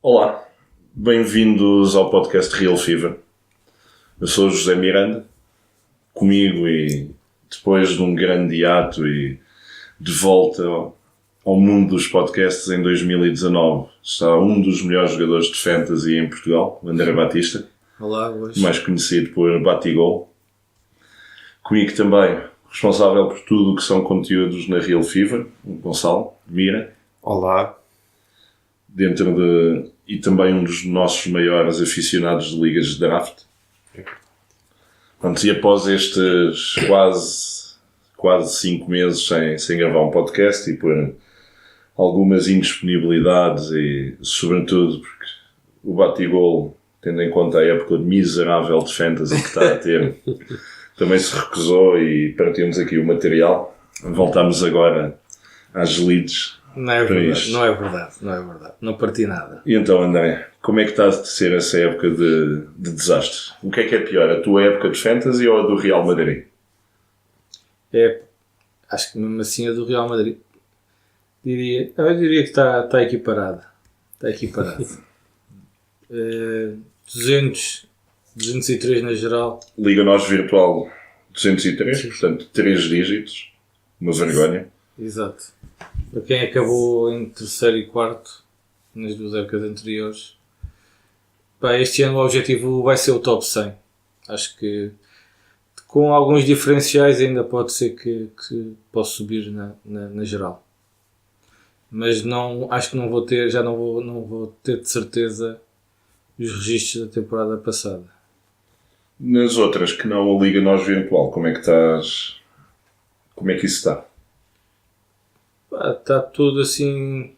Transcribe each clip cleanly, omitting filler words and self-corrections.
Olá, bem-vindos ao podcast Real Fever. Eu sou o José Miranda, comigo e depois de um grande hiato e de volta ao mundo dos podcasts em 2019, está um dos melhores jogadores de fantasy em Portugal, André Batista. Olá, hoje. Mais conhecido por Batigol. Comigo também, responsável por tudo o que são conteúdos na Real Fever, o Gonçalo Mira. Olá. E também um dos nossos maiores aficionados de ligas de draft. Pronto, e após estes quase 5 meses sem gravar um podcast e por algumas indisponibilidades e sobretudo porque o Batigol, tendo em conta a época miserável de fantasy que está a ter, também se recusou e partimos aqui o material. Voltamos agora às leads. Não é verdade. Não parti nada. E então, André, como é que está a ser essa época de desastre? O que é pior, a tua época de fantasy ou a do Real Madrid? Acho que mesmo assim a do Real Madrid. Eu diria que está equiparada. Está equiparada. 203 na geral. Liga Nós Virtual 203, portanto 3 dígitos. Uma vergonha. Exato. Para quem acabou em terceiro e quarto nas duas épocas anteriores, este ano o objetivo vai ser o top 100. Acho que com alguns diferenciais ainda pode ser que possa subir na geral. Mas acho que não vou ter de certeza os registros da temporada passada. Nas outras que não a Liga Nós Virtual, como é que estás? Como é que isso está? Está tudo assim.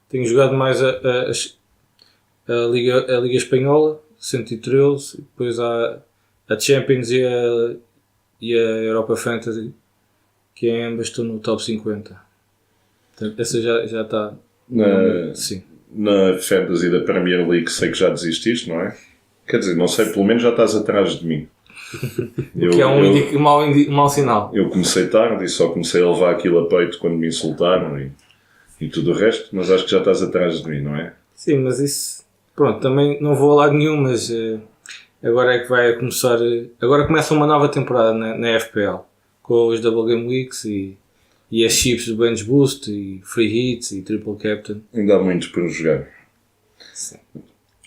Tenho jogado mais a Liga Espanhola, 113, depois há a Champions e a Europa Fantasy, que ambas estão no top 50. Portanto, essa já está. Sim. Na Fantasy da Premier League sei que já desististe, não é? Quer dizer, não sei, pelo menos já estás atrás de mim. O que é um mau sinal. Eu comecei tarde e só comecei a levar aquilo a peito quando me insultaram e tudo o resto, mas acho que já estás atrás de mim, não é? Sim, mas isso... Pronto, também não vou a lado nenhum, mas agora é que vai começar... Agora começa uma nova temporada na FPL, com os Double Game Weeks e as chips do Bench Boost e Free Hits e Triple Captain. Ainda há muito para jogar. Sim.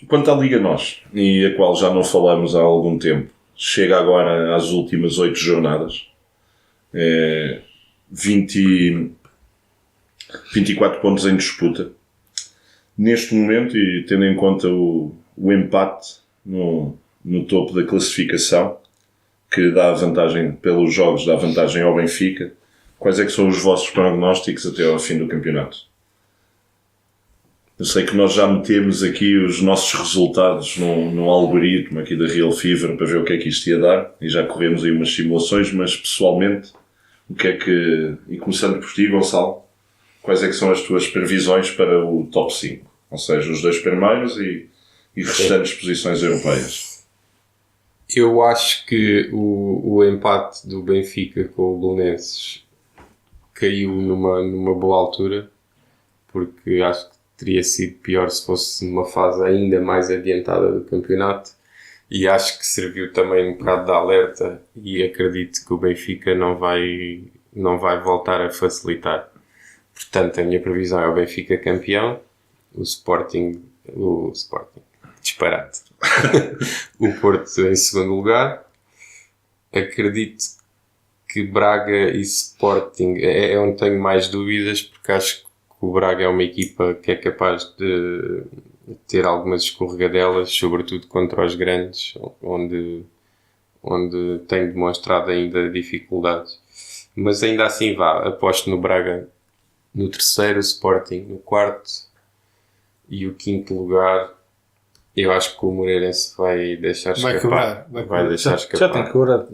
Quanto à Liga Nós, e a qual já não falamos há algum tempo, chega agora às últimas 8 jornadas. 24 pontos em disputa. Neste momento, e tendo em conta o empate no topo da classificação, que dá vantagem, pelos jogos, dá vantagem ao Benfica, quais é que são os vossos prognósticos até ao fim do campeonato? Eu sei que nós já metemos aqui os nossos resultados num algoritmo aqui da Real Fever para ver o que é que isto ia dar e já corremos aí umas simulações, mas pessoalmente, o que é que... E começando por ti, Gonçalo, quais é que são as tuas previsões para o top 5? Ou seja, os 2 primeiros e restantes posições europeias. Eu acho que o empate do Benfica com o Belenenses caiu numa boa altura, porque acho que teria sido pior se fosse numa fase ainda mais adiantada do campeonato, e acho que serviu também um bocado de alerta, e acredito que o Benfica não vai voltar a facilitar. Portanto, a minha previsão é o Benfica campeão, o Sporting disparate, o Porto em segundo lugar. Acredito que Braga e Sporting é onde tenho mais dúvidas, porque acho que o Braga é uma equipa que é capaz de ter algumas escorregadelas, sobretudo contra os grandes, onde tem demonstrado ainda dificuldades. Mas ainda assim aposto no Braga no terceiro, o Sporting no quarto e o quinto lugar. Eu acho que o Moreirense vai deixar escapar. Vai deixar escapar. Já está a cobrar.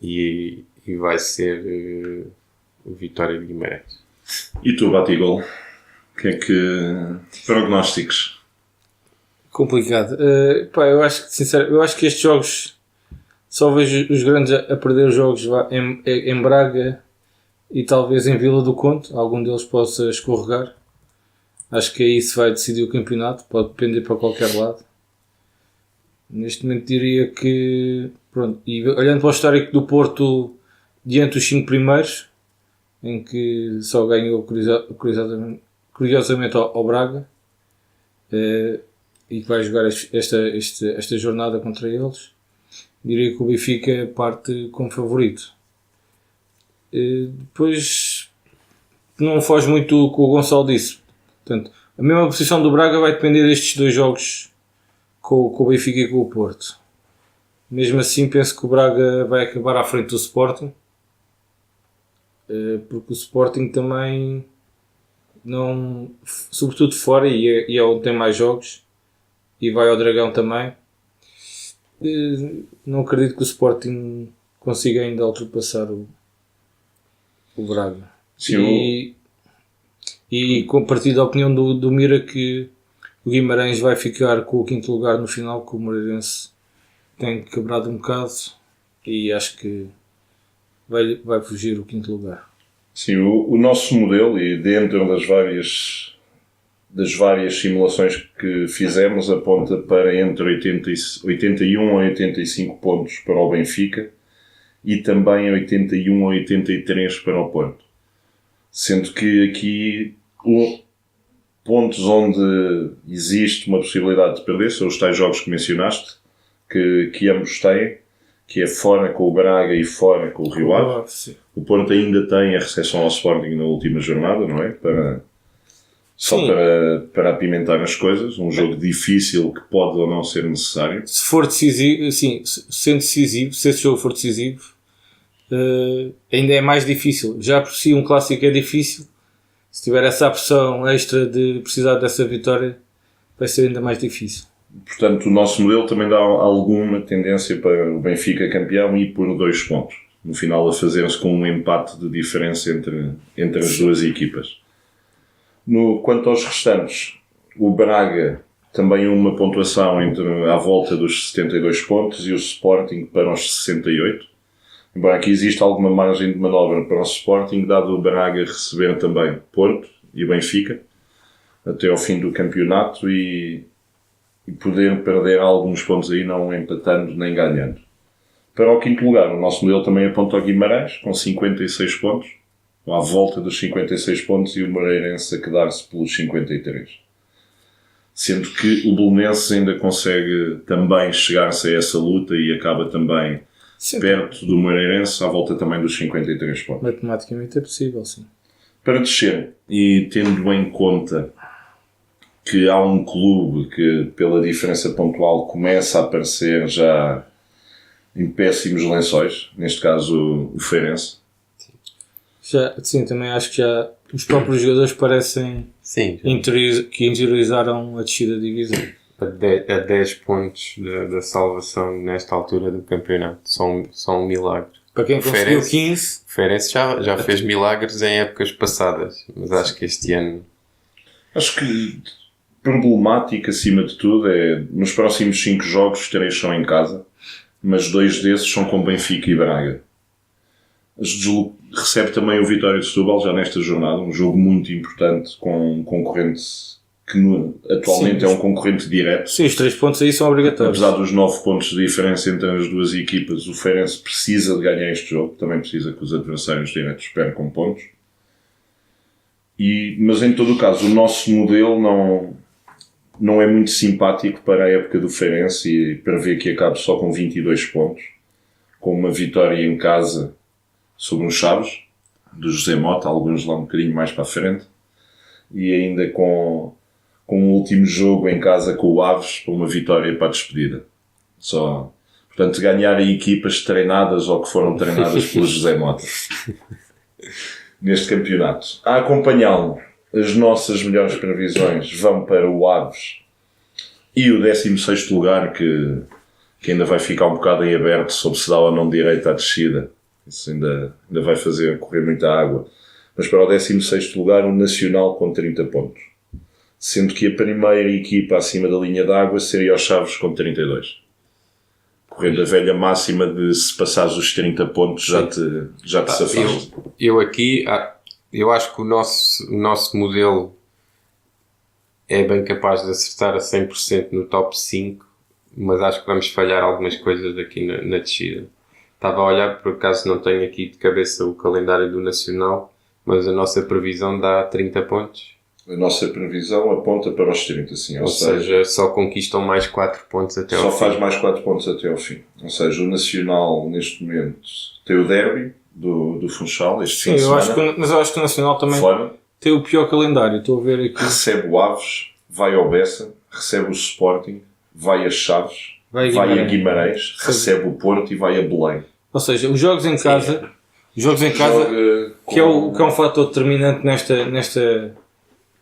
E vai ser o Vitória de Guimarães. E tu, Batigol? O que é que... prognósticos? Complicado. Eu acho que estes jogos só vejo os grandes a perder os jogos em Braga e talvez em Vila do Conde. Algum deles possa escorregar. Acho que aí se vai decidir o campeonato, pode depender para qualquer lado. Neste momento diria que, pronto, e olhando para o histórico do Porto diante dos 5 primeiros, em que só ganhou curiosamente ao Braga, e que vai jogar esta jornada contra eles, diria que o Benfica parte como favorito. Depois não foge muito o que o Gonçalo disse. Portanto, a mesma posição do Braga vai depender destes 2 jogos com o Benfica e com o Porto. Mesmo assim, penso que o Braga vai acabar à frente do Sporting, porque o Sporting também, não, sobretudo fora, e é onde tem mais jogos, e vai ao Dragão também. Não acredito que o Sporting consiga ainda ultrapassar o Braga. Sim, E compartilho a opinião do Mira que o Guimarães vai ficar com o 5º lugar no final, que o Moreirense tem quebrado um bocado, e acho que vai fugir o 5º lugar. Sim, o nosso modelo, e dentro das várias simulações que fizemos, aponta para entre 81 a 85 pontos para o Benfica e também 81 a 83 para o Porto. Sendo que aqui pontos onde existe uma possibilidade de perder são os tais jogos que mencionaste, que ambos têm, que é fora com o Braga e fora com o Rio Ave. O Porto ainda tem a recepção ao Sporting na última jornada, não é? Para apimentar as coisas. Um jogo difícil que pode ou não ser necessário. Se for decisivo, sim, sendo decisivo, se esse jogo for decisivo, ainda é mais difícil. Já por si um clássico é difícil. Se tiver essa pressão extra de precisar dessa vitória, vai ser ainda mais difícil. Portanto, o nosso modelo também dá alguma tendência para o Benfica campeão e por 2 pontos. No final a fazer-se com um empate de diferença entre as duas equipas. Quanto aos restantes, o Braga também uma pontuação à volta dos 72 pontos e o Sporting para os 68. Embora aqui existe alguma margem de manobra para o Sporting, dado o Braga receber também Porto e o Benfica até ao fim do campeonato e poder perder alguns pontos aí, não empatando nem ganhando. Para o 5º lugar, o nosso modelo também aponta ao Guimarães, com 56 pontos, à volta dos 56 pontos, e o Moreirense a quedar-se pelos 53. Sendo que o Belenenses ainda consegue também chegar-se a essa luta e acaba também perto do Moreirense, à volta também dos 53 pontos. Matematicamente é possível, sim. Para descer, e tendo em conta que há um clube que, pela diferença pontual, começa a aparecer já em péssimos lençóis, neste caso o Feirense. Sim, também acho que já os próprios jogadores parecem que interiorizaram a descida da divisão. A 10 pontos da salvação nesta altura do campeonato. São um milagre. Para quem conseguiu 15... O Feirense já fez milagres em épocas passadas, mas acho que este ano... Acho que problemático acima de tudo é, nos próximos 5 jogos, 3 são em casa, mas 2 desses são com Benfica e Braga. Recebe também o Vitória de Setúbal já nesta jornada, um jogo muito importante com um concorrente que atualmente é um concorrente direto. Sim, os 3 pontos aí são obrigatórios. Apesar dos 9 pontos de diferença entre as duas equipas, o Feirense precisa de ganhar este jogo, também precisa que os adversários diretos percam pontos. Mas em todo o caso, o nosso modelo não é muito simpático para a época do Feirense e prevê que acabe só com 22 pontos, com uma vitória em casa sobre os Chaves, do José Mota, alguns lá um bocadinho mais para a frente, e ainda com um último jogo em casa com o Aves, para uma vitória para a despedida. Portanto, ganhar em equipas treinadas ou que foram treinadas pelo José Mota neste campeonato. A acompanhá-lo, as nossas melhores previsões vão para o Aves e o 16º lugar, que ainda vai ficar um bocado em aberto sobre se dá ou não direito à descida. Isso ainda vai fazer correr muita água. Mas para o 16º lugar, o Nacional com 30 pontos. Sendo que a primeira equipa acima da linha d'água seria os Chaves com 32. Correndo a velha máxima de se passares os 30 pontos já te safas. Eu acho que o nosso modelo é bem capaz de acertar a 100% no top 5, mas acho que vamos falhar algumas coisas aqui na descida. Estava a olhar, por acaso não tenho aqui de cabeça o calendário do Nacional, mas a nossa previsão dá 30 pontos. A nossa previsão aponta para os 30, sim. Ou seja, só conquistam mais 4 pontos até ao fim. Só faz mais 4 pontos até ao fim. Ou seja, o Nacional, neste momento, tem o derby do Funchal, este fim de semana. Mas eu acho que o Nacional também fora. Tem o pior calendário. Estou a ver aqui. Recebe o Aves, vai ao Bessa, recebe o Sporting, vai a Chaves, vai a Guimarães, recebe o Porto e vai a Belém. Ou seja, os jogos em casa... Os jogos em casa, que é um fator determinante nesta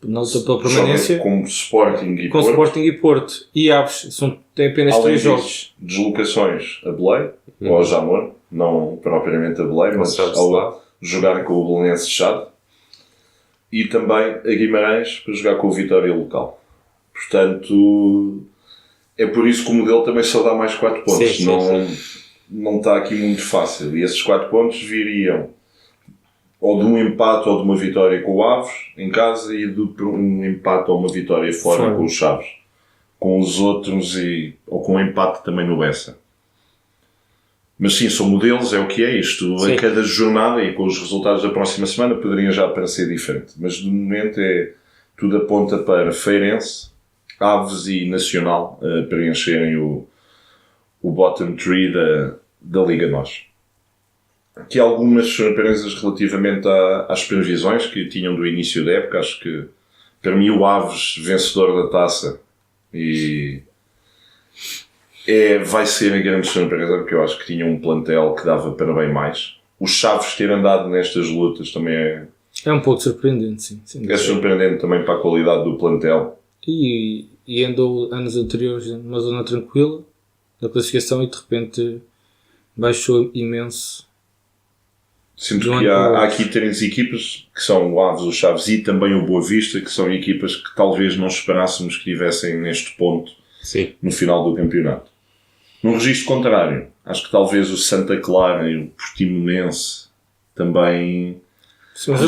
na luta pela permanência. Com Sporting e com Porto. Sporting e Porto. E Aves, tem apenas 3 jogos. Deslocações a Belém, ou ao Jamor, não propriamente a Belém, mas jogar com o Belenenses Chade. E também a Guimarães para jogar com o Vitória local. Portanto, é por isso que o modelo também só dá mais 4 pontos. Não está aqui muito fácil. E esses 4 pontos viriam ou de um empate ou de uma vitória com o Aves em casa e de um empate ou uma vitória fora com os Chaves. Com os outros ou com um empate também no Bessa. Mas sim, são modelos, é o que é isto. Sim. A cada jornada e com os resultados da próxima semana poderiam já parecer diferente. Mas de momento tudo aponta para Feirense, Aves e Nacional preencherem o bottom 3 da Liga NOS. Aqui algumas surpresas relativamente às previsões que tinham do início da época. Acho que para mim o Aves vencedor da taça e vai ser a grande surpresa, porque eu acho que tinha um plantel que dava para bem mais. Os Chaves ter andado nestas lutas também é um pouco surpreendente, sim. É surpreendente também para a qualidade do plantel. E andou anos anteriores numa zona tranquila da classificação e de repente baixou imenso. Sinto que há aqui 3 equipas que são o Aves, o Chaves e também o Boa Vista, que são equipas que talvez não esperássemos que estivessem neste ponto. Sim. No final do campeonato. No registro contrário, acho que talvez o Santa Clara e o Portimonense também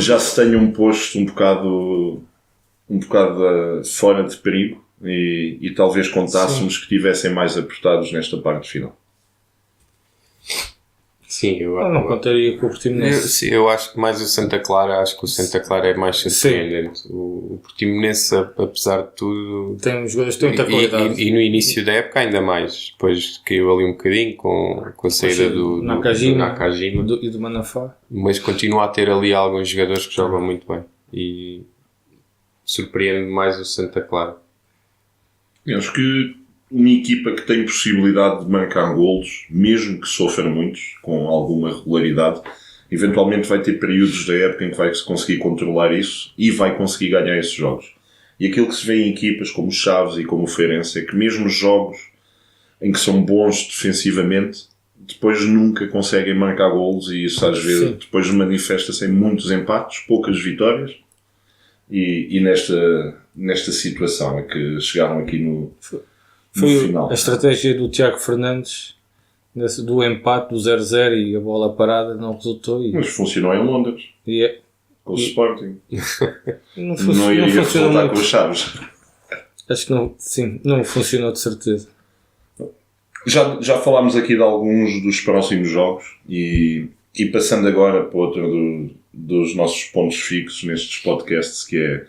já se tenham posto um bocado fora de perigo e talvez contássemos que estivessem mais apertados nesta parte final. Sim, eu não contaria com o Portimonense. Eu acho que mais o Santa Clara, acho que o Santa Clara é mais surpreendente. O Portimonense, apesar de tudo, tem uns jogadores que têm muita qualidade. E no início da época ainda mais. Depois caiu ali um bocadinho com a saída do Nakajima e do Manafá. Mas continua a ter ali alguns jogadores que jogam muito bem. E surpreende mais o Santa Clara. Eu acho que uma equipa que tem possibilidade de marcar golos, mesmo que sofra muitos, com alguma regularidade, eventualmente vai ter períodos da época em que vai conseguir controlar isso e vai conseguir ganhar esses jogos. E aquilo que se vê em equipas como o Chaves e como o Feirense é que mesmo jogos em que são bons defensivamente, depois nunca conseguem marcar golos e isso às vezes depois manifesta-se em muitos empates, poucas vitórias e nesta situação é que chegaram aqui no final. A estratégia do Tiago Fernandes do empate do 0-0 e a bola parada não resultou. Mas funcionou em Londres. Com o Sporting. Não iria resultar com os Chaves. Acho que não funcionou de certeza. Já falámos aqui de alguns dos próximos jogos e passando agora para outro dos nossos pontos fixos nestes podcasts, que é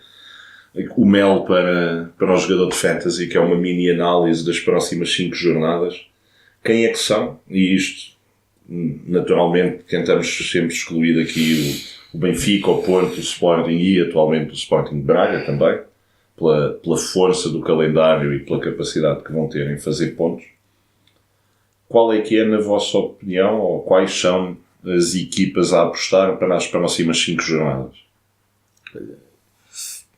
o mel para o jogador de fantasy, que é uma mini análise das próximas 5 jornadas. Quem é que são? E isto, naturalmente, tentamos sempre excluir aqui o Benfica, o Porto, o Sporting e atualmente o Sporting de Braga também, pela força do calendário e pela capacidade que vão ter em fazer pontos. Qual é que é, na vossa opinião, ou quais são as equipas a apostar para as próximas 5 jornadas?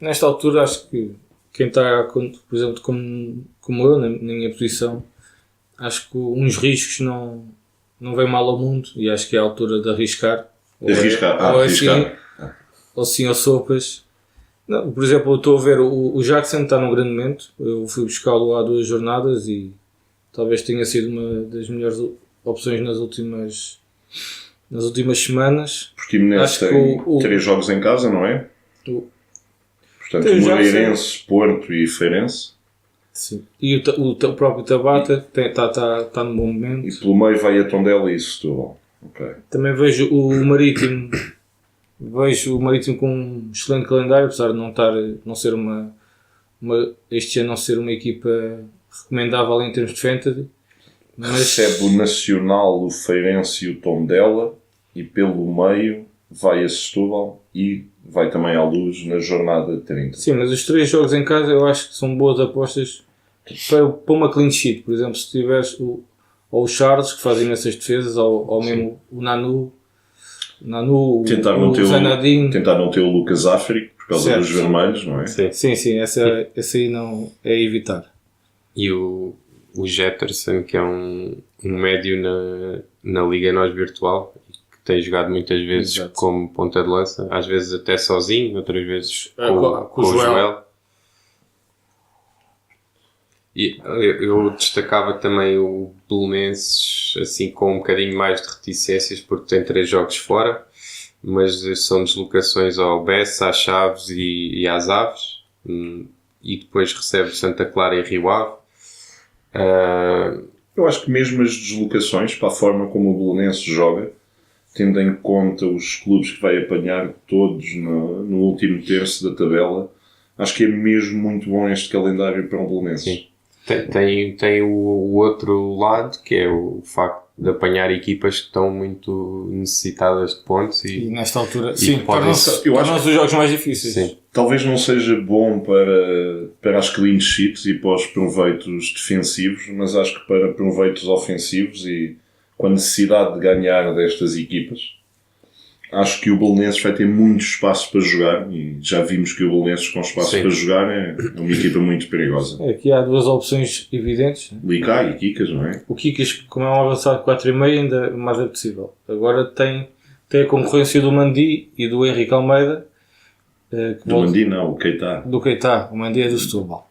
Nesta altura, acho que quem está, por exemplo, como eu, na minha posição, acho que uns riscos não vem mal ao mundo e acho que é a altura de arriscar. Arriscar. Ou sim, ou sopas. Não, por exemplo, eu estou a ver o Jackson está num grande momento. Eu fui buscá-lo há 2 jornadas e talvez tenha sido uma das melhores opções nas últimas semanas. Portimonense tem 3 jogos em casa, não é? Portanto, Tem já, Moreirense, Porto e Feirense. Sim. E o próprio Tabata está num bom momento. E pelo meio vai a Tondela e Setúbal. Okay. Também vejo o Marítimo. Vejo o Marítimo com um excelente calendário, apesar de não ser este ano não ser uma equipa recomendável em termos de fantasy. Mas Recebe o Nacional, o Feirense e o Tondela, e pelo meio vai a Setúbal e vai também à Luz na jornada 30. sim, mas os 3 jogos em casa eu acho que são boas apostas para uma clean sheet. Por exemplo, se tiveres ou o Charles, que faz imensas defesas, ou mesmo o Nanu, Tentar o Zanadinho. tentar não ter o Lucas Áfrico por causa Certo. dos vermelhos, não é? Sim, essa aí não é evitar. E o Jetterson, que é um médio na Liga Nós Virtual, que tem jogado muitas vezes Exato. como ponta de lança, às vezes até sozinho, outras vezes com o Joel. Joel. E eu destacava também o Belenenses, assim, com um bocadinho mais de reticências, porque tem 3 jogos fora, mas são deslocações ao Bessa, às Chaves e às Aves, e depois recebe Santa Clara e Rio Ave. Eu acho que mesmo as deslocações, para a forma como o Belenenses joga, tendo em conta os clubes que vai apanhar todos no último terço da tabela, acho que é mesmo muito bom este calendário para um Belenenses. Sim. Tem o outro lado, que é o facto de apanhar equipas que estão muito necessitadas de pontos E e nesta altura, e sim, podem- tornam-se os jogos mais difíceis. Sim. Talvez não seja bom para as clean sheets e para os proveitos defensivos, mas acho que para proveitos ofensivos e com a necessidade de ganhar destas equipas, acho que o Belenenses vai ter muito espaço para jogar e já vimos que o Belenenses com espaço Sim. para jogar é uma equipa muito perigosa. Aqui há 2 opções evidentes. Licá e Kikas, não é? O Kikas, como é um avançado 4,5, ainda é mais apetecível. Agora tem a concorrência do Mandi e do Henrique Almeida. Que Do Mandi não, o Keita. Do Keita. O Mandi é do Setúbal.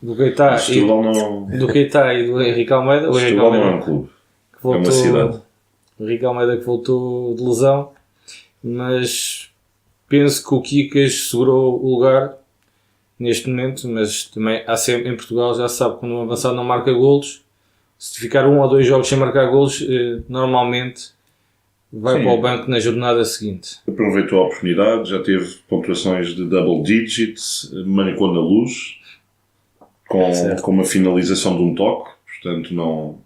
Do Keita, O Setúbal não... do Keita e do Henrique Almeida. O O Henrique Setúbal não é Almeida um clube. que voltou, é uma cidade. O Henrique Almeida que voltou de lesão. Mas penso que o Kikas segurou o lugar neste momento, mas também há sempre, em Portugal já se sabe que quando um avançado não marca golos, se ficar 1 ou 2 jogos sem marcar golos, normalmente vai Sim. para o banco na jornada seguinte. Aproveitou a oportunidade, já teve pontuações de double digits, marcou na Luz, Certo. com uma finalização de um toque, portanto não...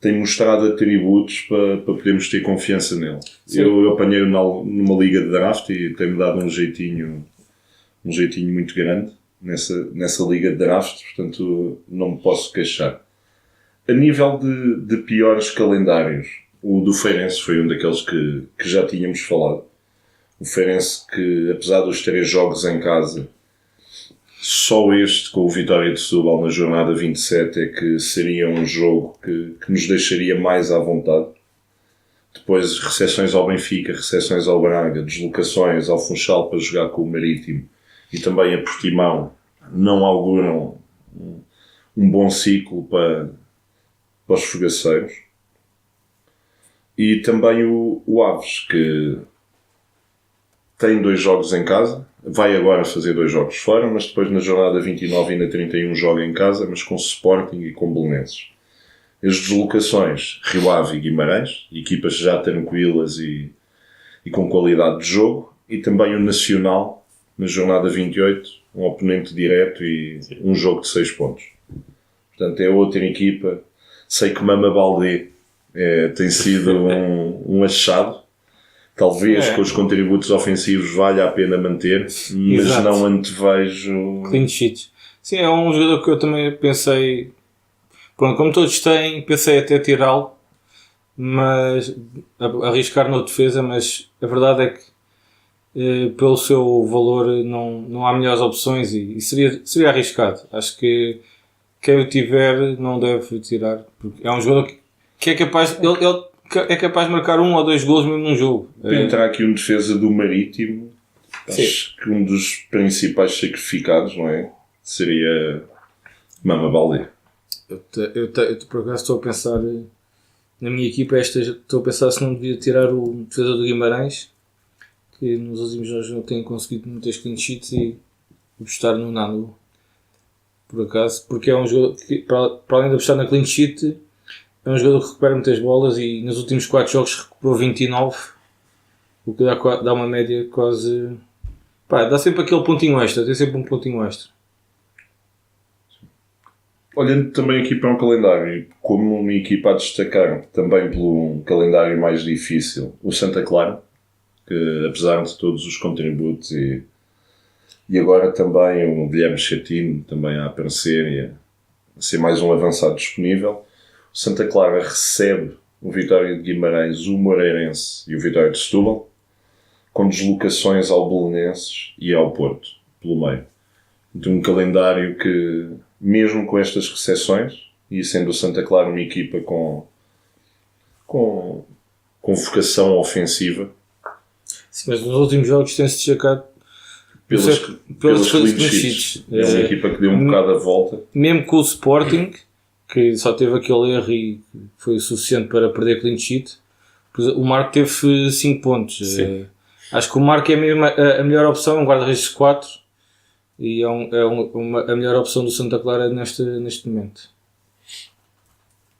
Tem mostrado atributos para podermos ter confiança nele. Sim. Eu apanhei-o numa liga de draft e tem-me dado um jeitinho muito grande nessa liga de draft, portanto não me posso queixar. A nível de piores calendários, o do Feirense foi um daqueles que já tínhamos falado. O Feirense que, apesar dos 3 jogos em casa, só este com o Vitória de Setúbal na jornada 27 é que seria um jogo que nos deixaria mais à vontade. Depois recepções ao Benfica, recepções ao Braga, deslocações ao Funchal para jogar com o Marítimo e também a Portimão não auguram um bom ciclo para os fogaceiros. E também o Aves, que tem 2 jogos em casa, vai agora fazer 2 jogos fora, mas depois na jornada 29 e na 31 joga em casa, mas com Sporting e com Belenenses. As deslocações, Rio Ave e Guimarães, equipas já tranquilas e com qualidade de jogo, e também o Nacional, na jornada 28, um oponente direto e um jogo de 6 pontos. Portanto, é outra equipa. Sei que Mama Baldé tem sido um achado. Talvez com os contributos ofensivos valha a pena manter, mas Exato. não antevejo... Clean sheet. Sim, é um jogador que eu também pensei... Pronto, como todos têm, pensei até tirá-lo, mas arriscar na defesa, mas a verdade é que pelo seu valor não há melhores opções e seria arriscado. Acho que quem o tiver não deve tirar, porque é um jogador que é capaz... Ele é capaz de marcar 1 ou 2 golos mesmo num jogo. Para entrar aqui um defesa do Marítimo, acho que um dos principais sacrificados, não é? Seria Mama Baldé. Eu por acaso estou a pensar na minha equipa, estou a pensar se não devia tirar o defesa do Guimarães, que nos últimos jogos não tem conseguido muitas clean sheets apostar no Nanu, por acaso, porque é um jogador que, para além de apostar na clean sheet, é um jogador que recupera muitas bolas e nos últimos 4 jogos recuperou 29, o que dá uma média quase... Pá, dá sempre aquele pontinho extra, tem sempre um pontinho extra. Olhando também aqui para um calendário, como uma equipa a destacar também pelo um calendário mais difícil, o Santa Clara, que apesar de todos os contributos e agora também o Guilherme Chatino também a aparecer e a ser mais um avançado disponível, o Santa Clara recebe o Vitória de Guimarães, o Moreirense e o Vitória de Setúbal, com deslocações ao Belenenses e ao Porto, pelo meio. De um calendário que, mesmo com estas recessões, e sendo o Santa Clara uma equipa com vocação ofensiva, sim, mas nos últimos jogos tem-se destacado pelas clean clean sheets. É uma equipa que deu um bocado a volta. Mesmo com o Sporting, que só teve aquele erro e foi o suficiente para perder clean sheet, o Marco teve 5 pontos. Acho que o Marco é mesmo a melhor opção, é um guarda-redes 4 e a melhor opção do Santa Clara neste momento.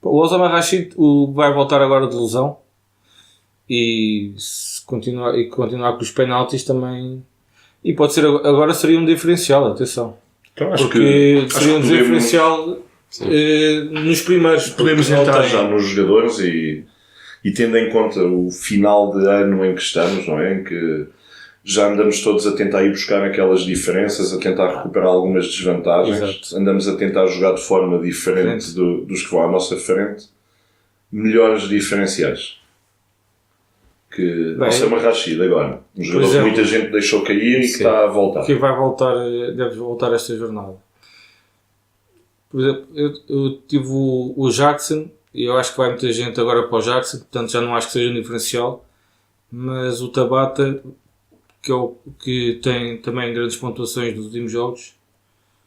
O Osama Rashid vai voltar agora de lesão e se continuar com os penaltis também, e pode ser agora seria um diferencial, atenção, Então, porque seria um diferencial nos primeiros. Podemos entrar já nos jogadores e tendo em conta o final de ano em que estamos, não é? Em que já andamos todos a tentar ir buscar aquelas diferenças, a tentar recuperar algumas desvantagens. Exato. Andamos a tentar jogar de forma diferente dos que vão à nossa frente. Melhores diferenciais. Que vai ser uma Rashid agora. Um jogador que muita gente deixou cair e que está a voltar. Que vai voltar, deve voltar esta jornada. Por exemplo, eu tive o Jackson, e eu acho que vai muita gente agora para o Jackson, portanto já não acho que seja um diferencial, mas o Tabata, que tem também grandes pontuações nos últimos jogos,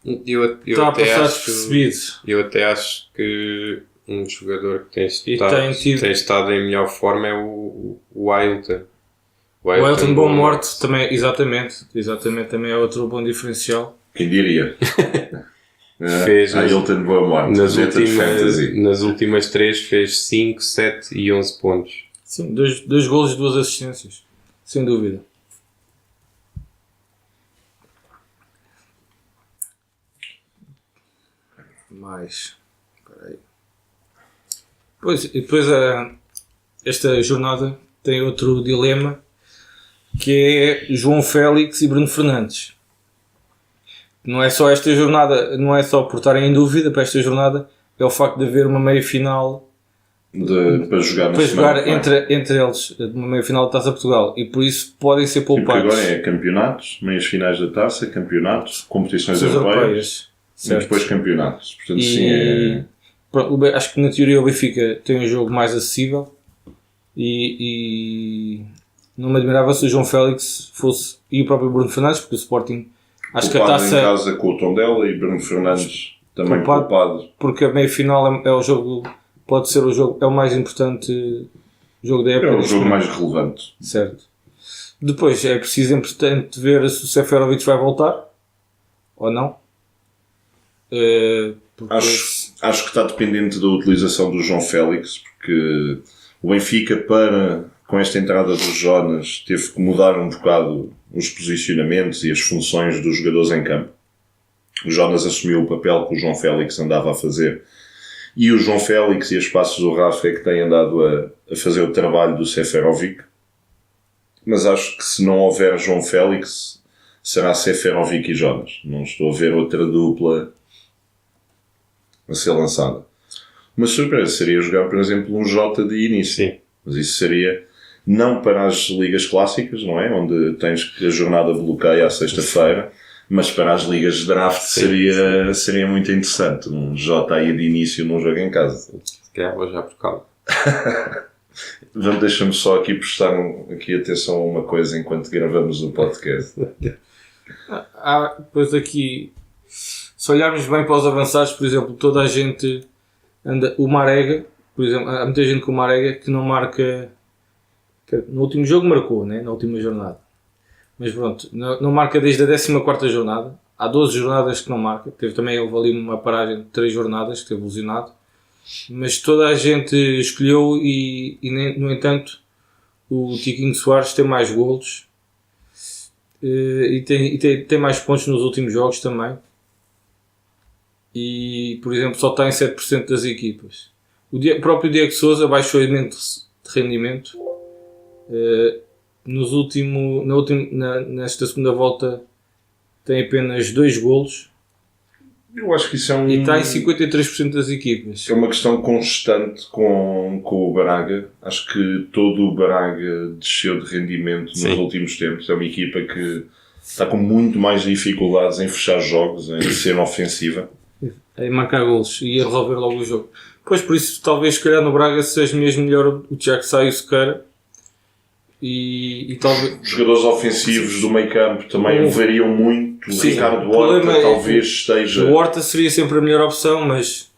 está a passar despercebido. Eu até acho que um jogador que tem estado em melhor forma é o Ailton. O Ailton Bom Morte também, exatamente, também é outro bom diferencial. Quem diria? Fez Ailton Boa Morte. Nas últimas 3 fez 5, 7 e 11 pontos. Sim, 2 golos e 2 assistências, sem dúvida. Mais. Espera aí. Depois esta jornada tem outro dilema, que é João Félix e Bruno Fernandes. Não é só esta jornada, não é só por estarem em dúvida para esta jornada, é o facto de haver uma meia-final para jogar entre eles, uma meia-final da Taça Portugal, e por isso podem ser poupados. Porque agora é campeonatos, meias finais da Taça, campeonatos, competições europeias e depois campeonatos. Portanto, acho que na teoria o Benfica tem um jogo mais acessível e não me admirava se o João Félix fosse, e o próprio Bruno Fernandes, porque o Sporting acho que a Taça em casa com o Tondela e Bruno Fernandes também poupado, porque a meia-final é o jogo, pode ser o jogo, é o mais importante jogo da época. É o jogo mais relevante. Certo. Depois é preciso, importante ver se o Seferovic vai voltar ou não. Acho que está dependente da utilização do João Félix, porque o Benfica, com esta entrada do Jonas, teve que mudar um bocado os posicionamentos e as funções dos jogadores em campo. O Jonas assumiu o papel que o João Félix andava a fazer, e o João Félix e as passos do Rafa é que têm andado a fazer o trabalho do Seferovic. Mas acho que se não houver João Félix, será Seferovic e Jonas. Não estou a ver outra dupla a ser lançada. Uma surpresa seria jogar, por exemplo, um Jota de início. Sim. Mas isso seria não para as ligas clássicas, não é? Onde tens que a jornada bloqueia à sexta-feira, mas para as ligas de draft seria muito interessante. Um Jota aí de início num jogo em casa. Se calhar vou já por calma. Deixa-me só aqui prestar atenção a uma coisa enquanto gravamos o podcast. Depois aqui, se olharmos bem para os avançados, por exemplo, toda a gente anda, o Marega, por exemplo, há muita gente com o Marega que não marca, no último jogo marcou, né? Na última jornada, mas pronto, não marca desde a 14ª jornada. há 12 jornadas que não marca. Houve ali uma paragem de 3 jornadas que teve lesionado. Mas toda a gente escolheu no entanto, o Tiquinho Soares tem mais golos e tem mais pontos nos últimos jogos também. E, por exemplo, só está em 7% das equipas. O próprio Diego Sousa baixou imenso de rendimento. Nesta segunda volta tem apenas 2 golos. Eu acho que isso e está em 53% das equipas. É uma questão constante com o Braga. Acho que todo o Braga desceu de rendimento nos últimos tempos. É uma equipa que está com muito mais dificuldades em fechar jogos, em ser ofensiva. Em marcar golos e a resolver logo o jogo. Pois, por isso, talvez, se calhar, no Braga seja mesmo melhor o Tiago Sá e o Sequeira. E talvez... Os jogadores ofensivos do meio campo também variam muito. O Ricardo Horta talvez esteja... O Horta seria sempre a melhor opção, mas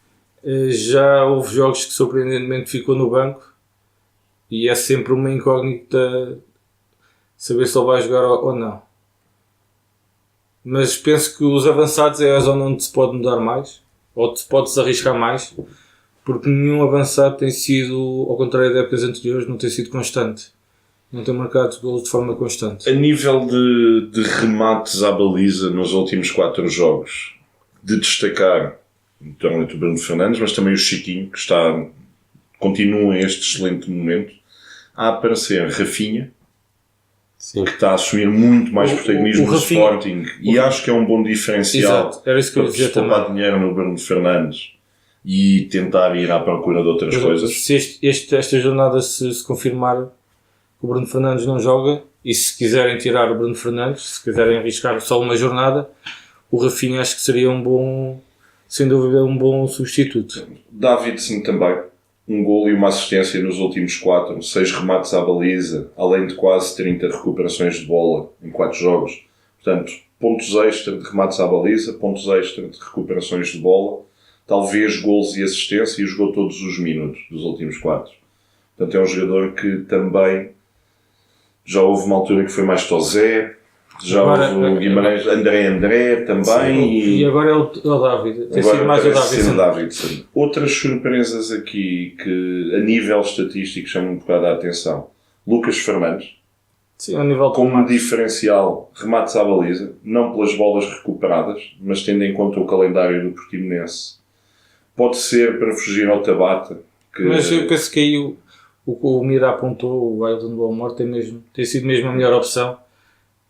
já houve jogos que surpreendentemente ficou no banco e é sempre uma incógnita saber se ele vai jogar ou não. Mas penso que os avançados é a zona onde se pode mudar mais, ou se pode-se arriscar mais, porque nenhum avançado tem sido, ao contrário de épocas anteriores, não tem sido constante. Não tem marcado golos de forma constante. A nível de remates à baliza nos últimos 4 jogos, de destacar então o Bruno Fernandes, mas também o Chiquinho, que continua este excelente momento, a aparecer Rafinha, que está a assumir muito mais protagonismo no Sporting, e acho que é um bom diferencial. Exato. Era isso que eu ia dizer também. Para dinheiro no Bruno Fernandes e tentar ir à procura de outras coisas. Se esta jornada se confirmar, o Bruno Fernandes não joga, e se quiserem tirar o Bruno Fernandes, se quiserem arriscar só uma jornada, o Rafinha acho que seria sem dúvida um bom substituto. Davidson também, um golo e uma assistência nos últimos 4, 6 remates à baliza, além de quase 30 recuperações de bola em 4 jogos. Portanto, pontos extra de remates à baliza, pontos extra de recuperações de bola, talvez golos e assistência, e jogou todos os minutos dos últimos 4. Portanto, é um jogador que também... Já houve uma altura que foi mais Tozé, já houve o Guimarães, André também. Sim, e agora é o David. Tem sido mais o Davidson. Outras surpresas aqui que a nível estatístico chamam um bocado a atenção. Lucas Fernandes, sim, a nível como diferencial, remates à baliza, não pelas bolas recuperadas, mas tendo em conta o calendário do Portimonense. Pode ser para fugir ao Tabata. Mas eu penso que aí o Mira apontou, o Ailton Boa Morte tem sido mesmo a melhor opção.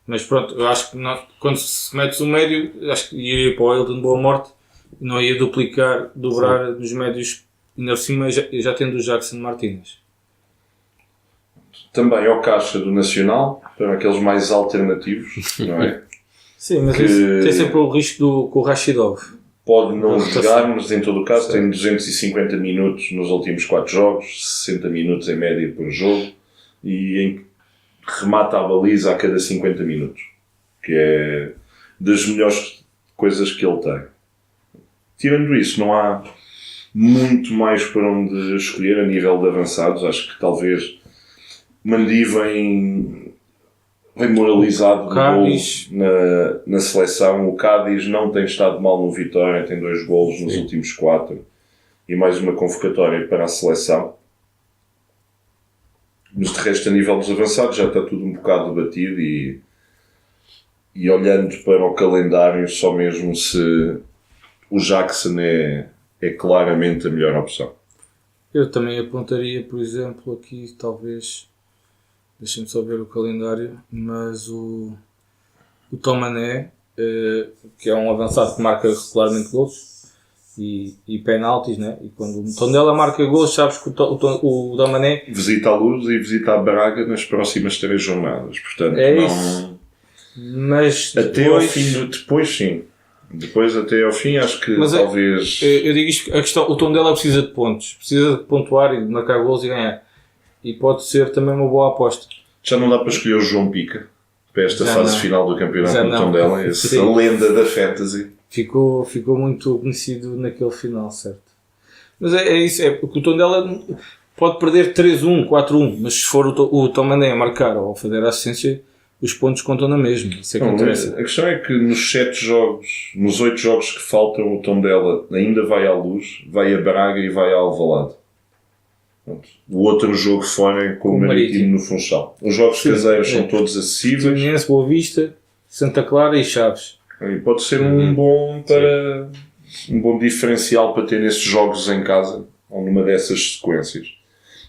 Mas pronto, eu acho que quando se metes o médio, acho que iria para o Ailton Boa Morte, não ia dobrar nos médios, ainda por cima já tendo o Jackson Martínez. Também ao caixa do Nacional, para aqueles mais alternativos, não é? Sim, mas tem sempre o risco com o Rashidov. Pode não jogar, mas em todo o caso tem 250 minutos nos últimos 4 jogos, 60 minutos em média por jogo, e remata a baliza a cada 50 minutos, que é das melhores coisas que ele tem. Tirando isso, não há muito mais para onde escolher a nível de avançados. Acho que talvez Mandi vem moralizado na seleção. O Cádiz não tem estado mal no Vitória, tem 2 golos nos últimos 4 e mais uma convocatória para a seleção. Mas de resto, a nível dos avançados, já está tudo um bocado debatido e olhando para o calendário, só mesmo se o Jackson é claramente a melhor opção. Eu também apontaria, por exemplo, aqui talvez, deixem-me só ver o calendário, mas o Tomané, que é um avançado que marca regularmente gols e penaltis, né? E quando o Tondela marca gols, sabes que o Tomané visita a Luz e visita a Braga nas próximas 3 jornadas, portanto isso. Mas até ao fim depois sim. Depois até ao fim acho que talvez... Eu digo isto, a questão, o Tondela precisa de pontos, precisa de pontuar e de marcar gols e ganhar. E pode ser também uma boa aposta. Já não dá para escolher o João Pica para esta fase final do campeonato do Tondela, essa lenda da fantasy. Ficou muito conhecido naquele final, certo? Mas é isso, porque o Tondela pode perder 3-1, 4-1, mas se for o Tomané a marcar ou a fazer a assistência, os pontos contam na mesma. Isso é que Não, interessa. a questão é que nos 7 jogos, nos 8 jogos que faltam, o Tondela ainda vai à Luz, vai a Braga e vai a Alvalade. Pronto. O outro jogo fora é com o Marítimo no Funchal. Os jogos caseiros são todos acessíveis. Fluminense, Boa Vista, Santa Clara e Chaves. E pode ser um bom diferencial para ter nesses jogos em casa, ou numa dessas sequências.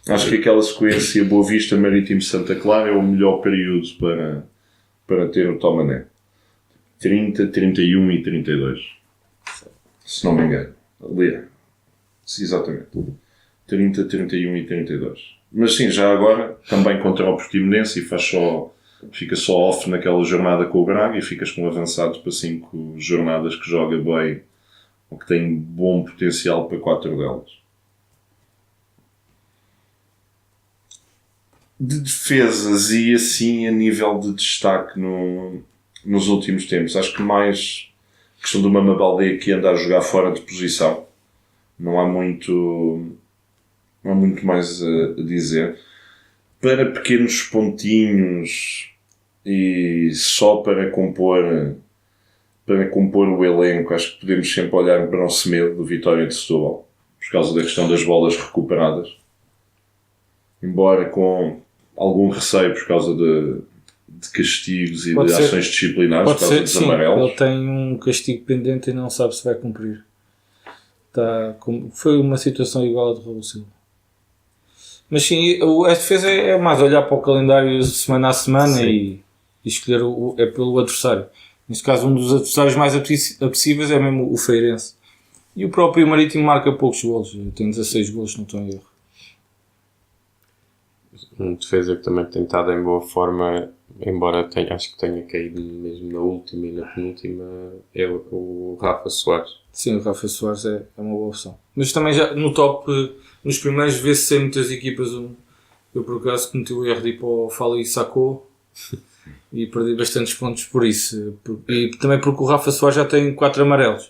Acho que aquela sequência Boa Vista, Marítimo, Santa Clara é o melhor período para ter o Tomané. 30, 31 e 32. Se não me engano. Ali. Exatamente. 30, 31 e 32. Mas sim, já agora, também contra o Portimonense, e fica só off naquela jornada com o Braga e ficas com um avançado para 5 jornadas que joga bem, ou que tem bom potencial para 4 delas. De defesas e assim a nível de destaque nos últimos tempos, acho que mais questão do Mama Baldé que anda a jogar fora de posição. Não há muito mais a dizer. Para pequenos pontinhos e só para compor o elenco, acho que podemos sempre olhar para o Semedo do Vitória de Setúbal, por causa da questão das bolas recuperadas. Embora com algum receio por causa de castigos e de ações disciplinares, por causa dos amarelos. Ele tem um castigo pendente e não sabe se vai cumprir. Foi uma situação igual à de Raul Silva. Mas sim, a defesa é mais olhar para o calendário semana a semana e escolher pelo adversário. Neste caso, um dos adversários mais apetecíveis é mesmo o Feirense. E o próprio Marítimo marca poucos golos. Tem 16 golos, se não estou em erro. Um defesa que também tem estado em boa forma, embora acho que tenha caído mesmo na última e na penúltima, é o Rafa Soares. Sim, o Rafa Soares é uma boa opção. Mas também já no top, nos primeiros vê-se sem muitas equipas. Eu por acaso cometi o erro de ir para o Fala e sacou e perdi bastantes pontos por isso. E também porque o Rafa Soares já tem 4 amarelos.